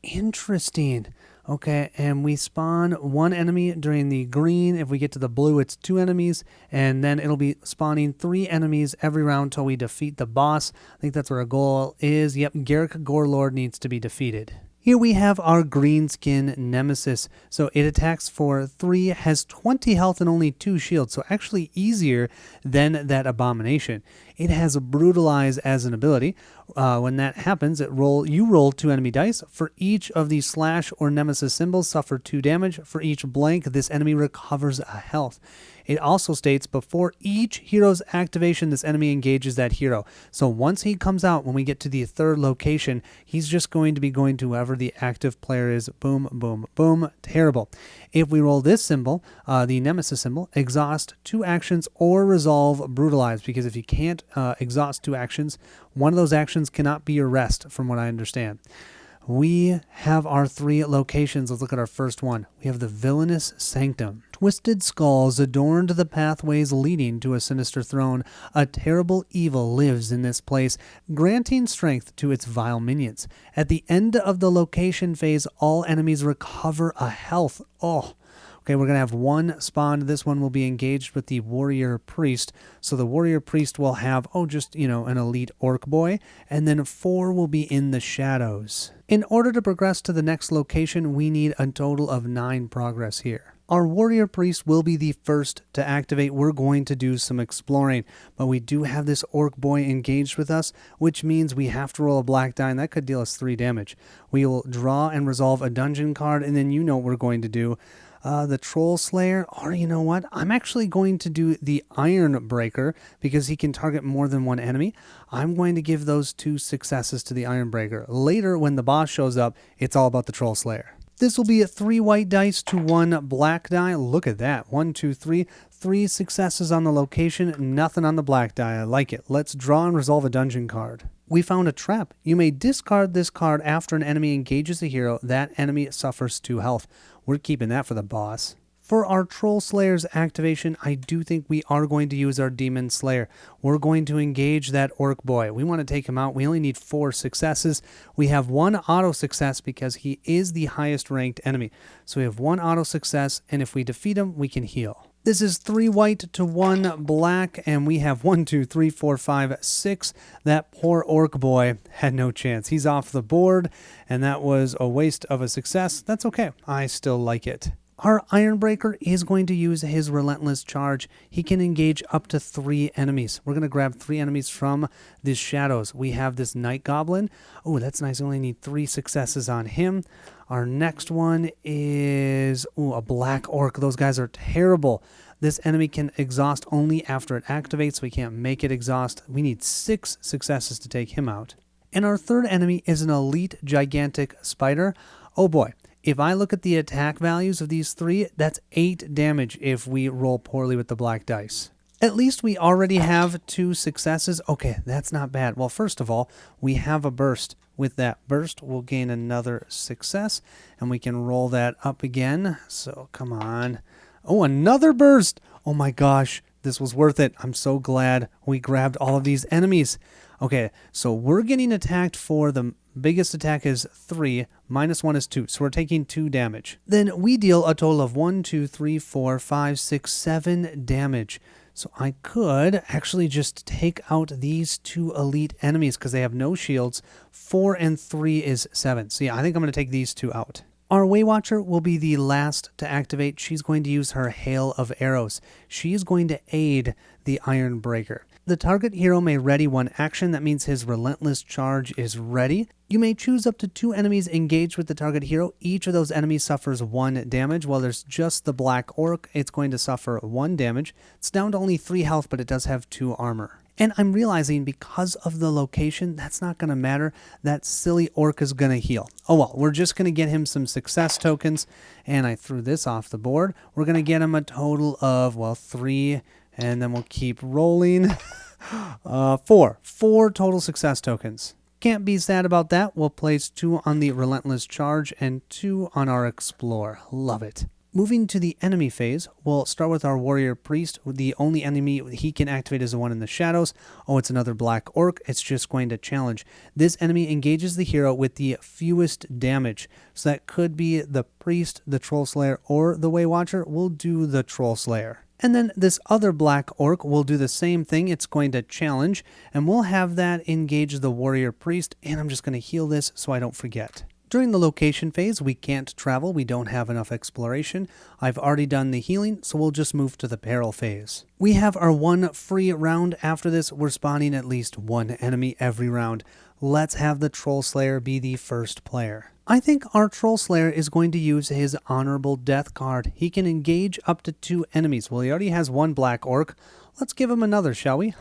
Interesting. Okay, and we spawn 1 enemy during the green. If we get to the blue, it's 2 enemies, and then it'll be spawning 3 enemies every round till we defeat the boss. I think that's what our goal is. Yep, Garrick Gorelord needs to be defeated. Here we have our greenskin nemesis. So it attacks for 3, has 20 health and only 2 shields, so actually easier than that abomination. It has brutalize as an ability. When that happens, you roll 2 enemy dice. For each of these slash or nemesis symbols, suffer 2 damage. For each blank, this enemy recovers a health. It also states before each hero's activation, this enemy engages that hero. So once he comes out, when we get to the 3rd location, he's just going to be going to whoever the active player is. Boom, boom, boom. Terrible. If we roll this symbol, the nemesis symbol, exhaust 2 actions or resolve brutalize, because if you can't exhaust 2 actions, one of those actions cannot be your rest, from what I understand. We have our 3 locations. Let's look at our first one. We have the Villainous Sanctum. Twisted skulls adorned the pathways leading to a sinister throne. A terrible evil lives in this place, granting strength to its vile minions. At the end of the location phase, all enemies recover a health. Oh. Okay, we're going to have 1 spawned. This one will be engaged with the Warrior Priest. So the Warrior Priest will have, an elite orc boy. And then 4 will be in the shadows. In order to progress to the next location, we need a total of 9 progress here. Our Warrior Priest will be the first to activate. We're going to do some exploring, but we do have this Orc Boy engaged with us, which means we have to roll a black die, and that could deal us 3 damage. We will draw and resolve a dungeon card, and then you know what we're going to do. The Troll Slayer, or you know what? I'm actually going to do the Iron Breaker because he can target more than 1 enemy. I'm going to give those 2 successes to the Iron Breaker. Later, when the boss shows up, it's all about the Troll Slayer. This will be 3 white dice to 1 black die. Look at that. 1, 2, 3. 3 successes on the location, nothing on the black die. I like it. Let's draw and resolve a dungeon card. We found a trap. You may discard this card after an enemy engages a hero. That enemy suffers 2 health. We're keeping that for the boss. For our Troll Slayer's activation, I do think we are going to use our Demon Slayer. We're going to engage that Orc Boy. We want to take him out. We only need 4 successes. We have 1 auto success because he is the highest ranked enemy. So we have 1 auto success, and if we defeat him, we can heal. This is 3 white to 1 black, and we have 1, 2, 3, 4, 5, 6. That poor Orc Boy had no chance. He's off the board, and that was a waste of a success. That's okay. I still like it. Our Ironbreaker is going to use his Relentless Charge. He can engage up to 3 enemies. We're going to grab 3 enemies from these shadows. We have this Night Goblin. Oh, that's nice. We only need 3 successes on him. Our next one is a Black Orc. Those guys are terrible. This enemy can exhaust only after it activates. We can't make it exhaust. We need 6 successes to take him out. And our third enemy is an Elite Gigantic Spider. Oh boy. If I look at the attack values of these 3, that's 8 damage if we roll poorly with the black dice. At least we already have 2 successes. Okay, that's not bad. Well, first of all, we have a burst. With that burst, we'll gain another success, and we can roll that up again. So, come on. Oh, another burst! Oh my gosh, this was worth it. I'm so glad we grabbed all of these enemies. Okay, so we're getting attacked for the biggest attack is 3, minus 1 is 2, so we're taking 2 damage. Then we deal a total of 1, 2, 3, 4, 5, 6, 7 damage. So I could actually just take out these 2 elite enemies because they have no shields. 4 and 3 is 7. So yeah, I think I'm going to take these 2 out. Our Waywatcher will be the last to activate. She's going to use her Hail of Arrows. She's going to aid the Iron Breaker. The target hero may ready 1 action. That means his Relentless Charge is ready. You may choose up to 2 enemies engaged with the target hero. Each of those enemies suffers 1 damage. While there's just the Black Orc, it's going to suffer 1 damage. It's down to only 3 health, but it does have 2 armor. And I'm realizing because of the location, that's not going to matter. That silly orc is going to heal. Oh well, we're just going to get him some success tokens. And I threw this off the board. We're going to get him a total of, well, 3. And then we'll keep rolling. 4. 4 total success tokens. Can't be sad about that. We'll place 2 on the Relentless Charge and 2 on our Explore. Love it. Moving to the enemy phase, we'll start with our Warrior Priest. The only enemy he can activate is the one in the shadows. Oh, it's another Black Orc. It's just going to challenge. This enemy engages the hero with the fewest damage. So that could be the Priest, the Troll Slayer, or the Way Watcher. We'll do the Troll Slayer. And then this other Black Orc will do the same thing. It's going to challenge, and we'll have that engage the Warrior Priest, and I'm just going to heal this so I don't forget. During the location phase, we can't travel. We don't have enough exploration. I've already done the healing, so we'll just move to the peril phase. We have our 1 free round. After this, we're spawning at least 1 enemy every round. Let's have the Troll Slayer be the first player. I think our Troll Slayer is going to use his Honorable Death card. He can engage up to 2 enemies. Well, he already has 1 Black Orc. Let's give him another, shall we?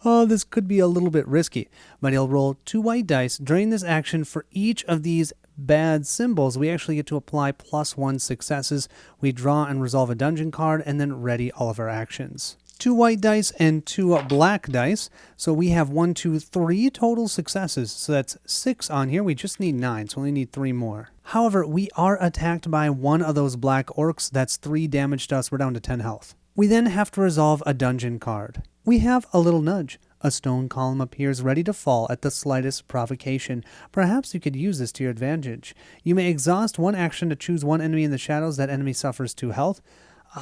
Oh, this could be a little bit risky, but he'll roll 2 white dice. During this action, for each of these bad symbols, we actually get to apply +1 successes. We draw and resolve a dungeon card and then ready all of our actions. 2 white dice and 2 black dice. So we have 1, 2, 3 total successes. So that's 6 on here. We just need 9, so we only need 3 more. However, we are attacked by 1 of those Black Orcs. That's 3 damage to us. We're down to 10 health. We then have to resolve a dungeon card. We have a little nudge. A stone column appears ready to fall at the slightest provocation. Perhaps you could use this to your advantage. You may exhaust 1 action to choose 1 enemy in the shadows. That enemy suffers 2 health.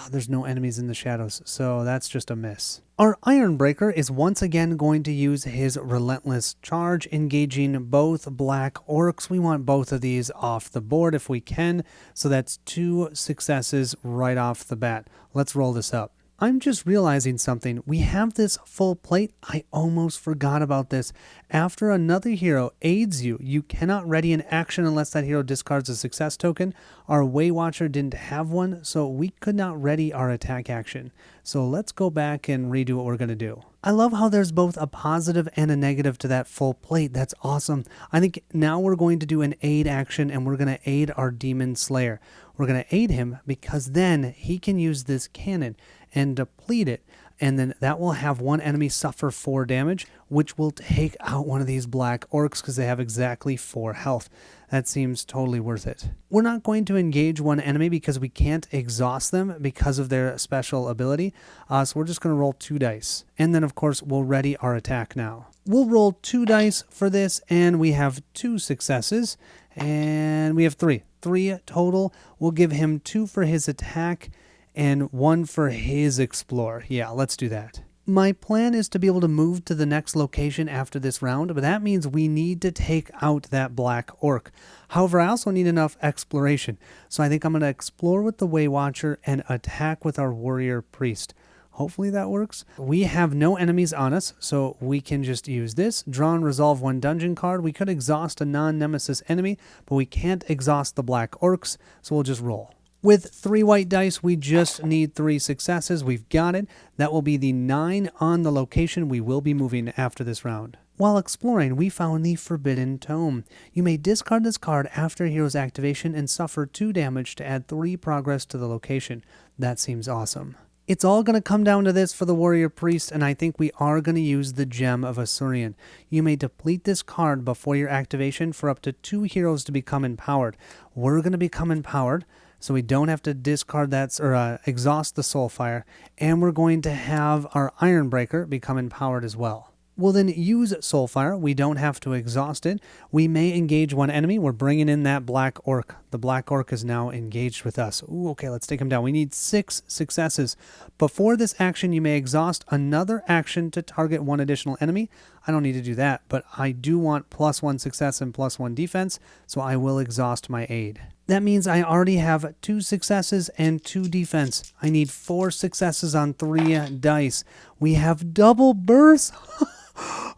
There's no enemies in the shadows, so that's just a miss. Our Ironbreaker is once again going to use his Relentless Charge, engaging both Black Orcs. We want both of these off the board if we can, so that's 2 successes right off the bat. Let's roll this up. I'm just realizing something. We have this full plate. I almost forgot about this. After another hero aids you, you cannot ready an action unless that hero discards a success token. Our Way Watcher didn't have one, so we could not ready our attack action. So let's go back and redo what we're going to do. I love how there's both a positive and a negative to that full plate. That's awesome. I think now we're going to do an aid action, and we're going to aid our Demon Slayer. We're going to aid him because then he can use this cannon and deplete it, and then that will have 1 enemy suffer 4 damage, which will take out one of these Black Orcs because they have exactly 4 health. That seems totally worth it. We're not going to engage 1 enemy because we can't exhaust them because of their special ability, so we're just going to roll 2 dice. And then, of course, we'll ready our attack now. We'll roll 2 dice for this, and we have 2 successes, and we have 3. 3 total. We'll give him 2 for his attack, and 1 for his Explore. Yeah, let's do that. My plan is to be able to move to the next location after this round, but that means we need to take out that Black Orc. However, I also need enough exploration, so I think I'm going to explore with the Way Watcher and attack with our Warrior Priest. Hopefully that works. We have no enemies on us, so we can just use this. Draw and resolve 1 dungeon card. We could exhaust a non-nemesis enemy, but we can't exhaust the Black Orcs, so we'll just roll. With 3 white dice, we just need 3 successes. We've got it. That will be the 9 on the location we will be moving after this round. While exploring, we found the Forbidden Tome. You may discard this card after a hero's activation and suffer 2 damage to add 3 progress to the location. That seems awesome. It's all going to come down to this for the Warrior Priest, and I think we are going to use the Gem of Asuryan. You may deplete this card before your activation for up to 2 heroes to become empowered. We're going to become empowered, so we don't have to discard that or exhaust the Soulfire, and we're going to have our Ironbreaker become empowered as well. We'll then use Soulfire. We don't have to exhaust it. We may engage 1 enemy. We're bringing in that Black Orc. The Black Orc is now engaged with us. Ooh, okay, let's take him down. We need 6 successes. Before this action, you may exhaust another action to target 1 additional enemy. I don't need to do that, but I do want +1 success and +1 defense, so I will exhaust my aid. That means I already have 2 successes and 2 defense. I need 4 successes on 3 dice. We have double bursts.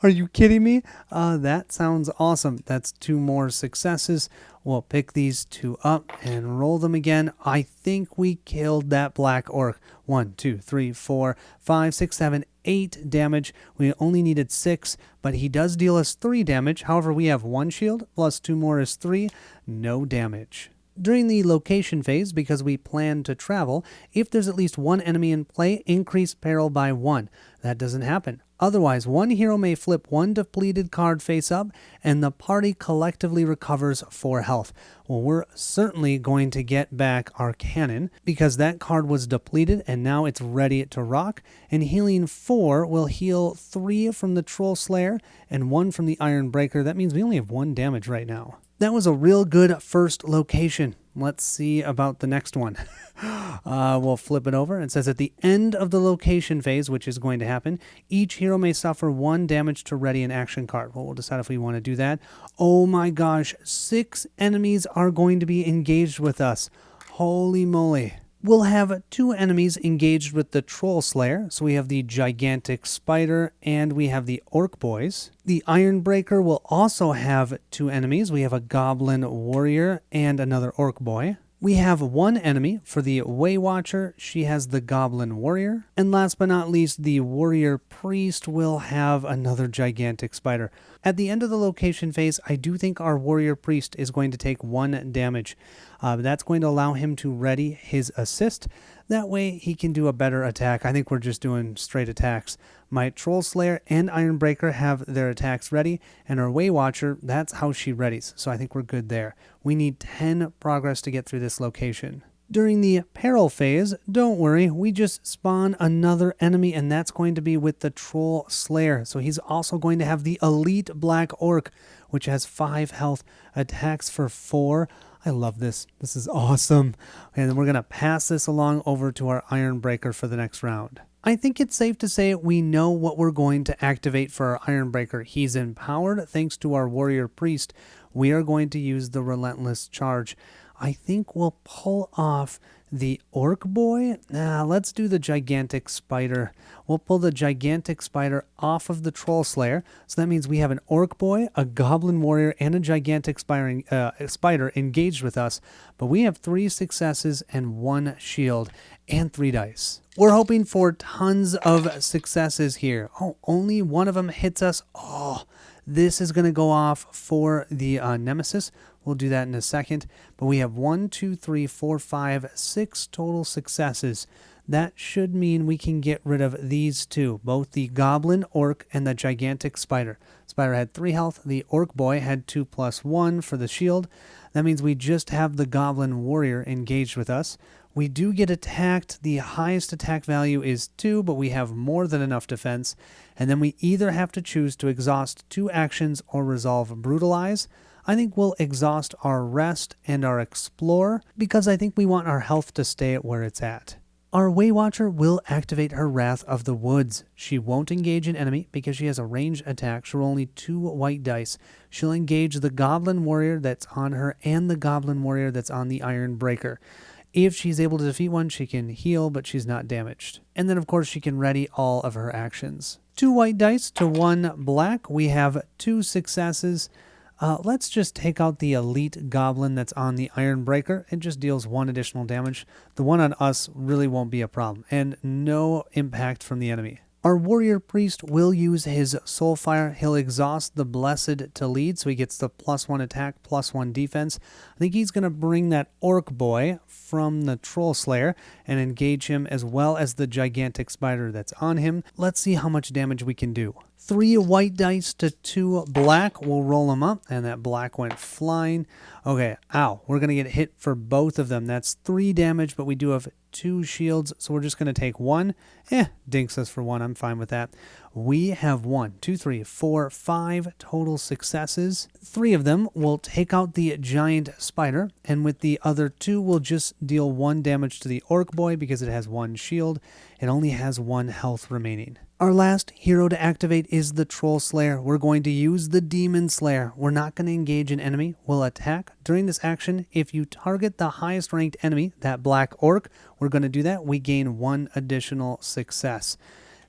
Are you kidding me? That sounds awesome. That's 2 more successes. We'll pick these 2 up and roll them again. I think we killed that Black Orc. 1, 2, 3, 4, 5, 6, 7, 8 damage. We only needed 6, but he does deal us 3 damage. However, we have 1 shield, plus 2 more is 3, no damage. During the location phase, because we plan to travel, if there's at least 1 enemy in play, increase peril by 1. That doesn't happen. Otherwise, 1 hero may flip 1 depleted card face up, and the party collectively recovers 4 health. Well, we're certainly going to get back our cannon, because that card was depleted, and now it's ready to rock, and healing 4 will heal 3 from the Troll Slayer, and 1 from the Iron Breaker. That means we only have 1 damage right now. That was a real good first location. Let's see about the next one. We'll flip it over. It says at the end of the location phase, which is going to happen, each hero may suffer 1 damage to ready an action card. Well, we'll decide if we want to do that. Oh my gosh, 6 enemies are going to be engaged with us. Holy moly. We'll have 2 enemies engaged with the Troll Slayer. So we have the Gigantic Spider and we have the Orc Boys. The Iron Breaker will also have 2 enemies. We have a Goblin Warrior and another Orc Boy. We have 1 enemy for the Way Watcher. She has the Goblin Warrior. And last but not least, the Warrior Priest will have another Gigantic Spider. At the end of the location phase, I do think our Warrior Priest is going to take 1 damage. That's going to allow him to ready his assist. That way he can do a better attack. I think we're just doing straight attacks. My Troll Slayer and Iron Breaker have their attacks ready, and our Way Watcher, that's how she readies. So I think we're good there. We need 10 progress to get through this location. During the peril phase, don't worry, we just spawn another enemy, and that's going to be with the Troll Slayer. So he's also going to have the Elite Black Orc, which has 5 health, attacks for 4. I love this. This is awesome. And then we're going to pass this along over to our Iron Breaker for the next round. I think it's safe to say we know what we're going to activate for our Iron Breaker. He's empowered thanks to our Warrior Priest. We are going to use the Relentless Charge. I think we'll pull off the Orc Boy. Let's do the Gigantic Spider. We'll pull the Gigantic Spider off of the Troll Slayer. So that means we have an Orc Boy, a Goblin Warrior, and a Gigantic Spider engaged with us. But we have 3 successes and 1 shield and 3 dice. We're hoping for tons of successes here. Oh, only 1 of them hits us. Oh, this is going to go off for the Nemesis. We'll do that in a second. But we have 1, 2, 3, 4, 5, 6 total successes. That should mean we can get rid of these 2, both the Goblin Orc and the Gigantic Spider. Spider had 3 health. The Orc Boy had 2 plus 1 for the shield. That means we just have the Goblin Warrior engaged with us. We do get attacked. The highest attack value is 2, but we have more than enough defense. And then we either have to choose to exhaust 2 actions or resolve Brutalize. I think we'll exhaust our Rest and our Explore because I think we want our health to stay at where it's at. Our Way Watcher will activate her Wrath of the Woods. She won't engage an enemy because she has a ranged attack. She'll roll only 2 white dice. She'll engage the Goblin Warrior that's on her and the Goblin Warrior that's on the Iron Breaker. If she's able to defeat one, she can heal, but she's not damaged. And then, of course, she can ready all of her actions. 2 white dice to 1 black. We have 2 successes. Let's just take out the Elite Goblin that's on the Iron Breaker. It just deals 1 additional damage. The one on us really won't be a problem, and no impact from the enemy. Our Warrior Priest will use his Soulfire. He'll exhaust the Blessed to lead, so he gets the +1 attack, +1 defense. I think he's going to bring that Orc Boy from the Troll Slayer and engage him as well as the Gigantic Spider that's on him. Let's see how much damage we can do. 3 white dice to 2 black. We'll roll them up, and that black went flying. Okay, ow. We're going to get hit for both of them. That's 3 damage, but we do have 2 shields, so we're just going to take 1. Dinks us for 1. I'm fine with that. We have 1, 2, 3, 4, 5 total successes. 3 of them will take out the Giant Spider, and with the other 2, we'll just deal 1 damage to the Orc Boy because it has 1 shield. It only has 1 health remaining. Our last hero to activate is the Troll Slayer. We're going to use the Demon Slayer. We're not going to engage an enemy. We'll attack. During this action, if you target the highest ranked enemy, that Black Orc, we're going to do that. We gain 1 additional success.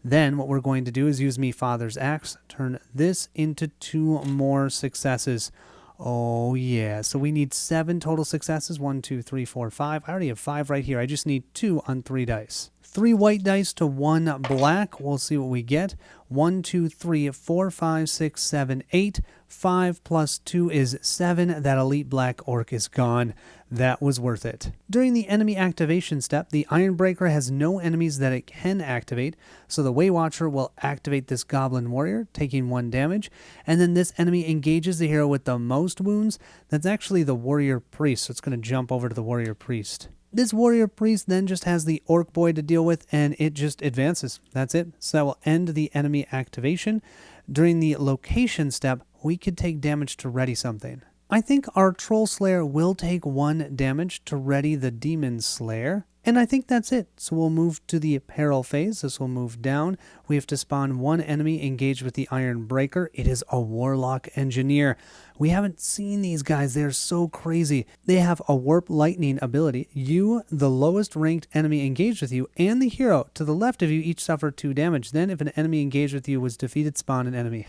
Then what we're going to do is use Me Father's Axe, turn this into 2 more successes. Oh yeah, so we need 7 total successes. 1, 2, 3, 4, 5. I already have 5 right here. I just need 2 on 3 dice. 3 white dice to 1 black. We'll see what we get. 1, 2, 3, 4, 5, 6, 7, 8. 5 plus 2 is 7. That elite black orc is gone. That was worth it. During the enemy activation step, the Ironbreaker has no enemies that it can activate, so the Waywatcher will activate this Goblin Warrior, taking 1 damage, and then this enemy engages the hero with the most wounds. That's actually the Warrior Priest, so it's going to jump over to the Warrior Priest. This Warrior Priest then just has the Orc Boy to deal with, and it just advances. That's it. So that will end the enemy activation. During the location step, we could take damage to ready something. I think our Troll Slayer will take 1 damage to ready the Demon Slayer. And I think that's it. So we'll move to the Peril phase. This will move down. We have to spawn 1 enemy engaged with the Iron Breaker. It is a Warlock Engineer. We haven't seen these guys. They're so crazy. They have a Warp Lightning ability. You, the lowest ranked enemy engaged with you, and the hero to the left of you each suffer 2 damage. Then if an enemy engaged with you was defeated, spawn an enemy.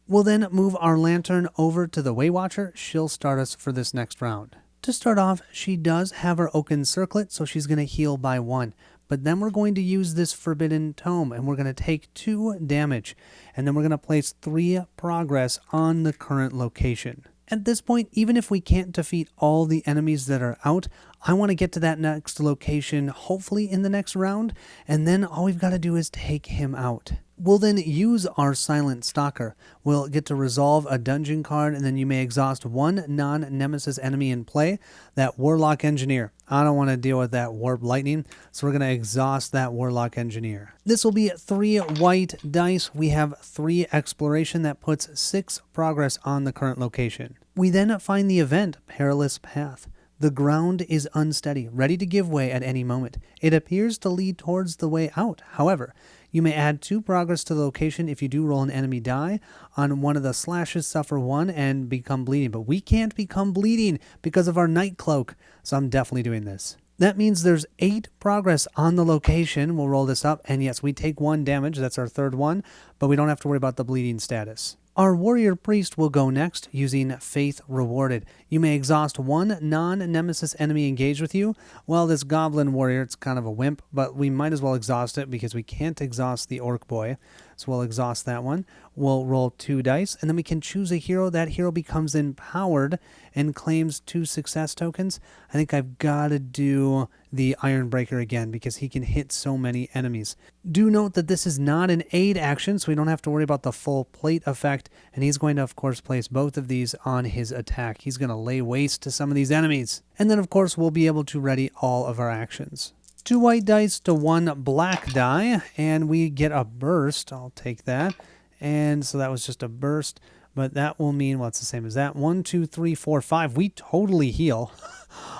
We'll then move our Lantern over to the Waywatcher. She'll start us for this next round. To start off, she does have her Oaken Circlet, so she's going to heal by 1. But then we're going to use this Forbidden Tome, and we're going to take 2 damage. And then we're going to place 3 progress on the current location. At this point, even if we can't defeat all the enemies that are out, I want to get to that next location, hopefully in the next round, and then all we've got to do is take him out. We'll then use our Silent Stalker. We'll get to resolve a dungeon card, and then you may exhaust 1 non-nemesis enemy in play. That Warlock Engineer. I don't want to deal with that Warp Lightning, so we're going to exhaust that Warlock Engineer. This will be 3 white dice. We have 3 exploration. That puts 6 progress on the current location. We then find the event, Perilous Path. The ground is unsteady, ready to give way at any moment. It appears to lead towards the way out. However, you may add 2 progress to the location if you do roll an enemy die. On one of the slashes, suffer 1 and become bleeding. But we can't become bleeding because of our Night Cloak, so I'm definitely doing this. That means there's 8 progress on the location. We'll roll this up, and yes, we take 1 damage. That's our 3rd one, but we don't have to worry about the bleeding status. Our Warrior Priest will go next, using Faith Rewarded. You may exhaust 1 non-nemesis enemy engaged with you. Well, this Goblin Warrior, it's kind of a wimp, but we might as well exhaust it because we can't exhaust the Orc Boy. So we'll exhaust that one. We'll roll 2 dice, and then we can choose a hero. That hero becomes empowered and claims 2 success tokens. I think I've got to do the Ironbreaker again because he can hit so many enemies. Do note that this is not an aid action, so we don't have to worry about the full plate effect, and he's going to, of course, place both of these on his attack. He's going to lay waste to some of these enemies. And then, of course, we'll be able to ready all of our actions. 2 white dice to 1 black die, and we get a burst. I'll take that. And so that was just a burst, but that will mean, well, it's the same as that. 1, 2, 3, 4, 5. We totally heal.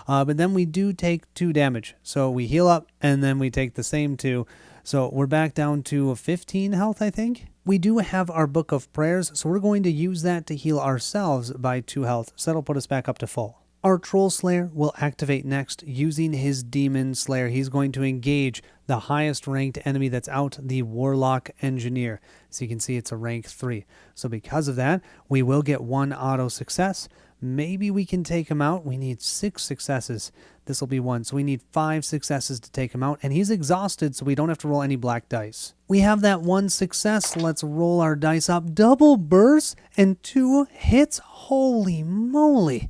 But then we do take 2 damage. So we heal up, and then we take the same 2. So we're back down to 15 health, I think. We do have our Book of Prayers, so we're going to use that to heal ourselves by 2 health. So that'll put us back up to full. Our Troll Slayer will activate next using his Demon Slayer. He's going to engage the highest ranked enemy that's out, the Warlock Engineer. So you can see it's a rank 3. So because of that, we will get 1 auto success. Maybe we can take him out. We need 6 successes. This will be 1. So we need 5 successes to take him out. And he's exhausted, so we don't have to roll any black dice. We have that 1 success. Let's roll our dice up. Double burst and 2 hits. Holy moly.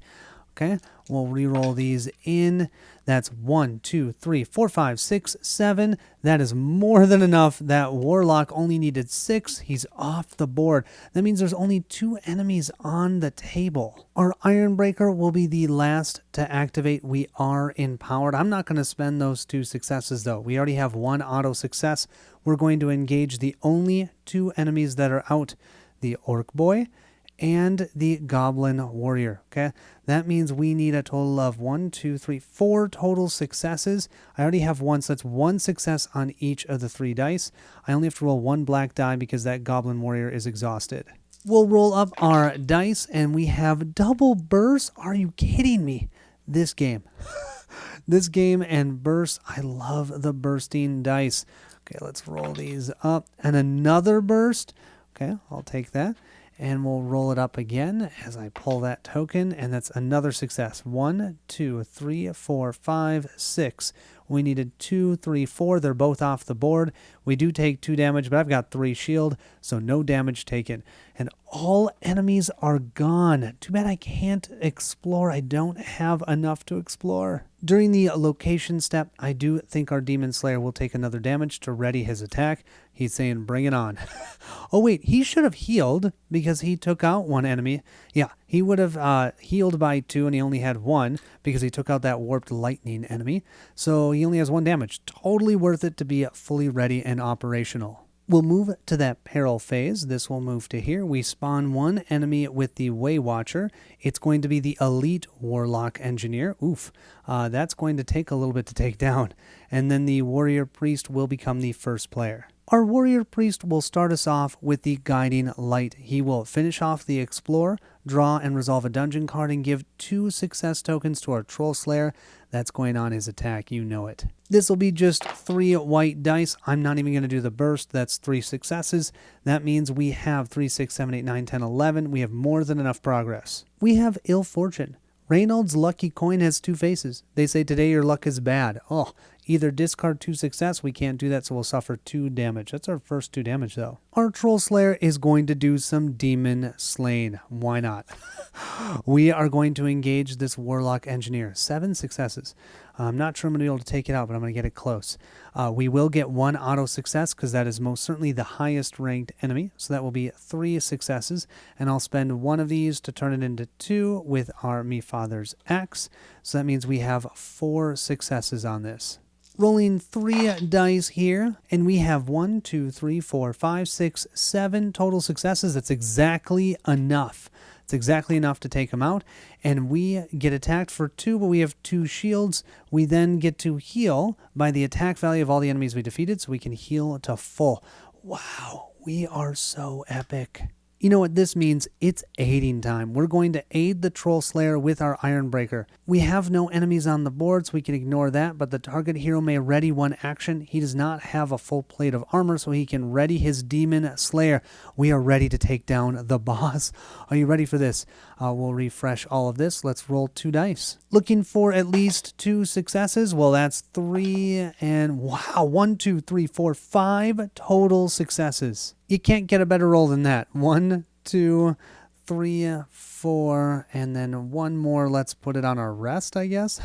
Okay, we'll re-roll these in. That's 1, 2, 3, 4, 5, 6, 7. That is more than enough. That Warlock only needed 6. He's off the board. That means there's only 2 enemies on the table. Our Ironbreaker will be the last to activate. We are empowered. I'm not going to spend those 2 successes, though. We already have 1 auto success. We're going to engage the only 2 enemies that are out, the Orc Boy and the Goblin Warrior. Okay, that means we need a total of 1, 2, 3, 4 total successes. I already have 1, so that's 1 success on each of the 3 dice. I only have to roll 1 black die because that Goblin Warrior is exhausted. We'll roll up our dice, and we have double burst. Are you kidding me? This game. This game and burst. I love the bursting dice. Okay, let's roll these up. And another burst. Okay, I'll take that. And we'll roll it up again as I pull that token, and that's another success. 1, 2, 3, 4, 5, 6. We needed 2, 3, 4. They're both off the board. We do take 2 damage, but I've got 3 shield, so no damage taken. And all enemies are gone. Too bad I can't explore. I don't have enough to explore. During the location step, I do think our Demon Slayer will take another damage to ready his attack. He's saying, bring it on. Oh, wait, he should have healed because he took out 1 enemy. Yeah, he would have healed by 2, and he only had 1 because he took out that warped lightning enemy. So he only has 1 damage. Totally worth it to be fully ready and operational. We'll move to that peril phase. This will move to here. We spawn 1 enemy with the Way Watcher. It's going to be the Elite Warlock Engineer. Oof, that's going to take a little bit to take down. And then the Warrior Priest will become the first player. Our Warrior Priest will start us off with the Guiding Light. He will finish off the Explore, draw and resolve a dungeon card, and give 2 success tokens to our Troll Slayer. That's going on his attack, you know it. This will be just 3 white dice. I'm not even going to do the burst. That's 3 successes. That means we have 3, 6, 7, 8, 9, 10, 11. We have more than enough progress. We have Ill Fortune. Reynolds' lucky coin has 2 faces. They say today your luck is bad. Oh, either discard 2 success. We can't do that, so we'll suffer 2 damage. That's our first 2 damage, though. Our Troll Slayer is going to do some demon slaying. Why not? We are going to engage this Warlock Engineer. 7 successes. I'm not sure I'm going to be able to take it out, but I'm going to get it close. We will get 1 auto success because that is most certainly the highest ranked enemy. So that will be 3 successes. And I'll spend 1 of these to turn it into 2 with our Me Father's Axe. So that means we have 4 successes on this. Rolling 3 dice here, and we have 1, 2, 3, 4, 5, 6, 7 total successes. That's exactly enough. It's exactly enough to take him out, and we get attacked for 2, but we have 2 shields. We then get to heal by the attack value of all the enemies we defeated, so we can heal to full. Wow, we are so epic. You know what this means? It's aiding time. We're going to aid the Troll Slayer with our Ironbreaker. We have no enemies on the board, so we can ignore that, but the target hero may ready 1 action. He does not have a full plate of armor, so he can ready his Demon Slayer. We are ready to take down the boss. Are you ready for this? We'll refresh all of this. Let's roll 2 dice. Looking for at least 2 successes. Well, that's 3, and wow, 1, 2, 3, 4, 5 total successes. You can't get a better roll than that. 1, 2, 3, 4, and then 1 more. Let's put it on our rest, I guess.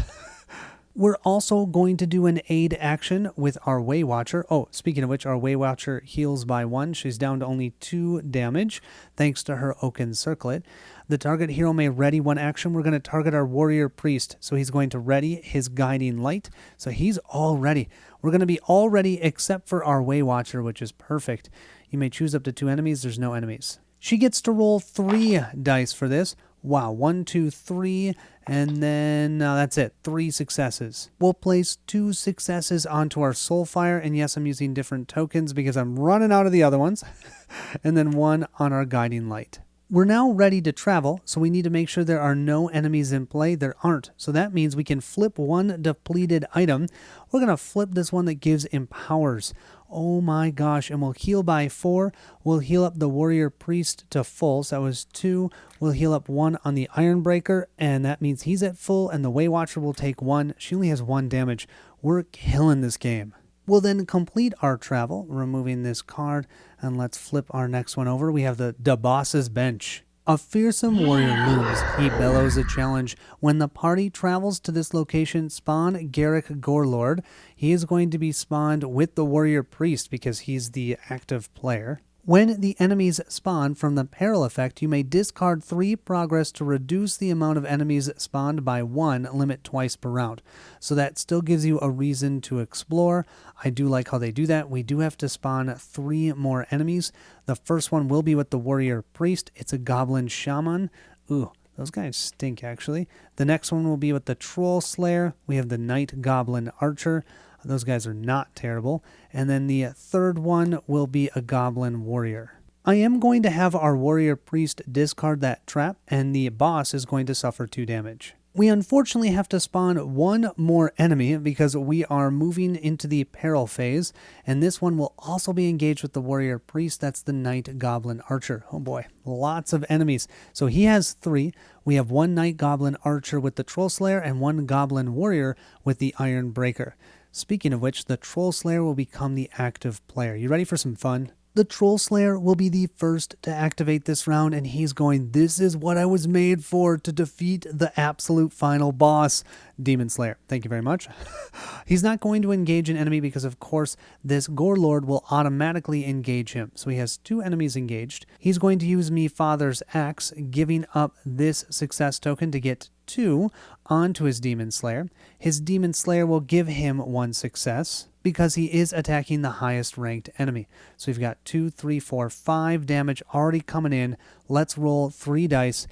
We're also going to do an aid action with our Way Watcher. Oh, speaking of which, our Way Watcher heals by 1. She's down to only 2 damage, thanks to her Oaken Circlet. The target hero may ready 1 action. We're going to target our Warrior Priest, so he's going to ready his Guiding Light. So he's all ready. We're going to be all ready except for our Way Watcher, which is perfect. You may choose up to 2 enemies. There's no enemies. She gets to roll 3 dice for this. Wow, 1, 2, 3, and then that's it. 3 successes. We'll place 2 successes onto our Soulfire, and yes, I'm using different tokens because I'm running out of the other ones, and then 1 on our Guiding Light. We're now ready to travel, so we need to make sure there are no enemies in play. There aren't, so that means we can flip 1 depleted item. We're going to flip this one that gives Empowers. Oh my gosh, and we'll heal by 4. We'll heal up the Warrior Priest to full, so that was 2. We'll heal up 1 on the Ironbreaker, and that means he's at full, and the Way Watcher will take 1. She only has 1 damage. We're killing this game. We'll then complete our travel, removing this card, and let's flip our next one over. We have the Boss's Bench. A fearsome warrior looms. He bellows a challenge. When the party travels to this location, spawn Garrick Gorelord. He is going to be spawned with the Warrior Priest because he's the active player. When the enemies spawn from the peril effect, you may discard 3 progress to reduce the amount of enemies spawned by 1, limit twice per round. So that still gives you a reason to explore. I do like how they do that. We do have to spawn 3 more enemies. The first one will be with the Warrior Priest. It's a Goblin Shaman. Ooh, those guys stink actually. The next one will be with the Troll Slayer. We have the Night Goblin Archer. Those guys are not terrible. And then the third one will be a Goblin Warrior. I am going to have our Warrior Priest discard that trap, and the boss is going to suffer 2 damage. We unfortunately have to spawn one more enemy because we are moving into the peril phase, and this one will also be engaged with the warrior priest. That's the knight goblin archer. Oh boy, lots of enemies. So he has 3. We have 1 knight goblin archer with the troll slayer and 1 goblin warrior with the iron breaker. Speaking of which, the troll slayer will become the active player. You ready for some fun? The Troll Slayer will be the first to activate this round, and he's going, this is what I was made for, to defeat the absolute final boss, Demon Slayer. Thank you very much. He's not going to engage an enemy because, of course, this Gore Lord will automatically engage him. So he has 2 enemies engaged. He's going to use Me Father's Axe, giving up this success token to get 2 onto his Demon Slayer. His Demon Slayer will give him 1 success because he is attacking the highest ranked enemy. So we've got 2, 3, 4, 5 damage already coming in. Let's roll 3 dice.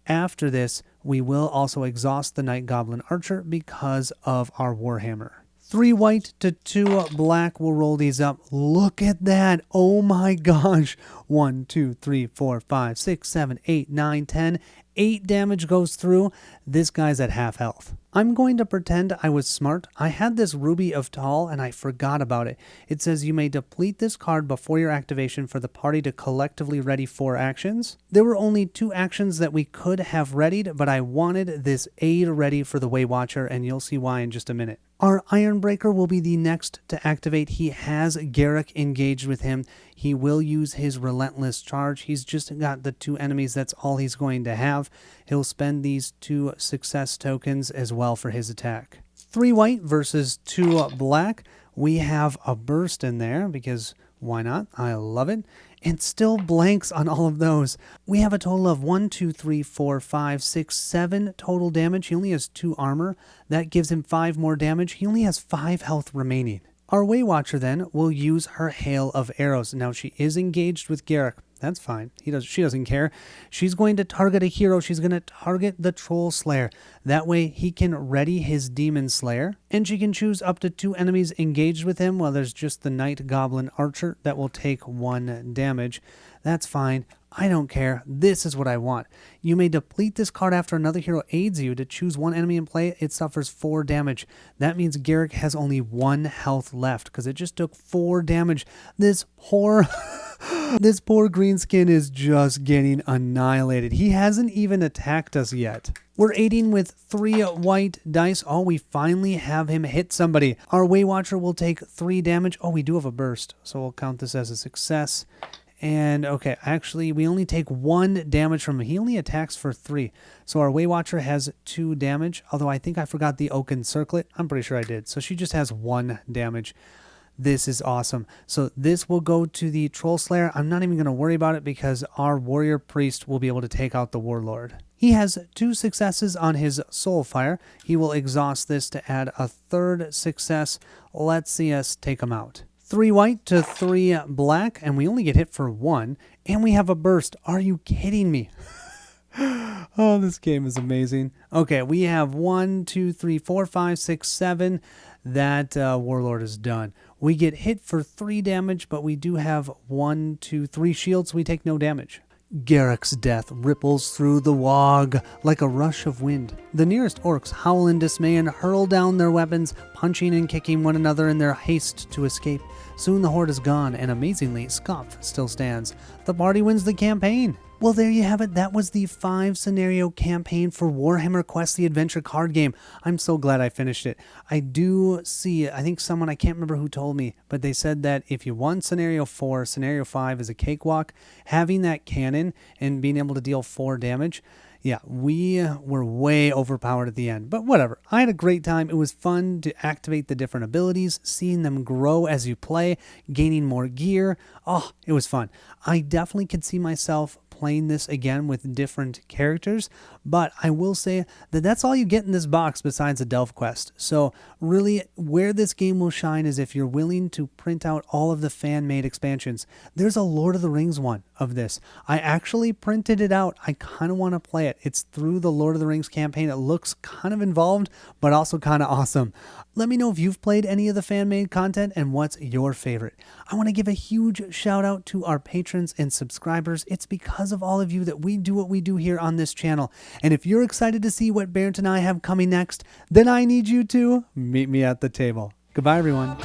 After this, we will also exhaust the Knight Goblin Archer because of our Warhammer. 3 white to 2 black. We'll roll these up. Look at that. Oh my gosh. 1, 2, 3, 4, 5, 6, 7, 8, 9, 10. 8 damage goes through. This guy's at half health. I'm going to pretend I was smart. I had this Ruby of Tall and I forgot about it. It says you may deplete this card before your activation for the party to collectively ready 4 actions. There were only 2 actions that we could have readied, but I wanted this aid ready for the Way Watcher, and you'll see why in just a minute. Our Ironbreaker will be the next to activate. He has Garrick engaged with him. He will use his Relentless Charge. He's just got the 2 enemies. That's all he's going to have. He'll spend these 2 success tokens as well for his attack. 3 white versus 2 black. We have a burst in there because why not? I love it. And still blanks on all of those. We have a total of 1, 2, 3, 4, 5, 6, 7 total damage. He only has 2 armor. That gives him 5 more damage. He only has 5 health remaining. Our Way Watcher then will use her Hail of Arrows. Now she is engaged with Garrick. That's fine. She doesn't care. She's going to target a hero. She's going to target the Troll Slayer. That way he can ready his Demon Slayer. And she can choose up to 2 enemies engaged with him, while there's just the Knight Goblin Archer that will take 1 damage. That's fine. I don't care. This is what I want. You may deplete this card after another hero aids you. To choose 1 enemy in play, it suffers 4 damage. That means Garrick has only 1 health left because it just took 4 damage. This poor greenskin is just getting annihilated. He hasn't even attacked us yet. We're aiding with 3 white dice. Oh, we finally have him hit somebody. Our Way Watcher will take 3 damage. Oh, we do have a burst, so we'll count this as a success. And okay, actually, we only take 1 damage from him. He only attacks for 3. So our Way Watcher has 2 damage, although I think I forgot the Oaken Circlet. I'm pretty sure I did. So she just has 1 damage. This is awesome. So this will go to the Troll Slayer. I'm not even going to worry about it because our Warrior Priest will be able to take out the Warlord. He has 2 successes on his Soulfire. He will exhaust this to add a 3rd success. Let's see us take him out. 3 white to 3 black, and we only get hit for 1, and we have a burst. Are you kidding me? Oh, this game is amazing. Okay, we have 1, 2, 3, 4, 5, 6, 7. That Warlord is done. We get hit for 3 damage, but we do have 1, 2, 3 shields, so we take no damage. Garrick's death ripples through the Wog like a rush of wind. The nearest orcs howl in dismay and hurl down their weapons, punching and kicking one another in their haste to escape. Soon the horde is gone, and amazingly, Scuff still stands. The party wins the campaign. Well, there you have it. That was the 5-scenario campaign for Warhammer Quest, the adventure card game. I'm so glad I finished it. I do see, I think someone, I can't remember who told me, but they said that if you won Scenario 4, Scenario 5 is a cakewalk. Having that cannon and being able to deal 4 damage, yeah, we were way overpowered at the end, but whatever. I had a great time. It was fun to activate the different abilities, seeing them grow as you play, gaining more gear. Oh, it was fun. I definitely could see myself playing this again with different characters, but I will say that that's all you get in this box besides a Delve Quest. So really, where this game will shine is if you're willing to print out all of the fan-made expansions. There's a Lord of the Rings one of this. I actually printed it out. I kind of want to play it. It's through the Lord of the Rings campaign. It looks kind of involved, but also kind of awesome. Let me know if you've played any of the fan-made content and what's your favorite. I want to give a huge shout out to our patrons and subscribers. It's because because of all of you that we do what we do here on this channel. And if you're excited to see what Barrett and I have coming next, then I need you to meet me at the table. Goodbye, everyone.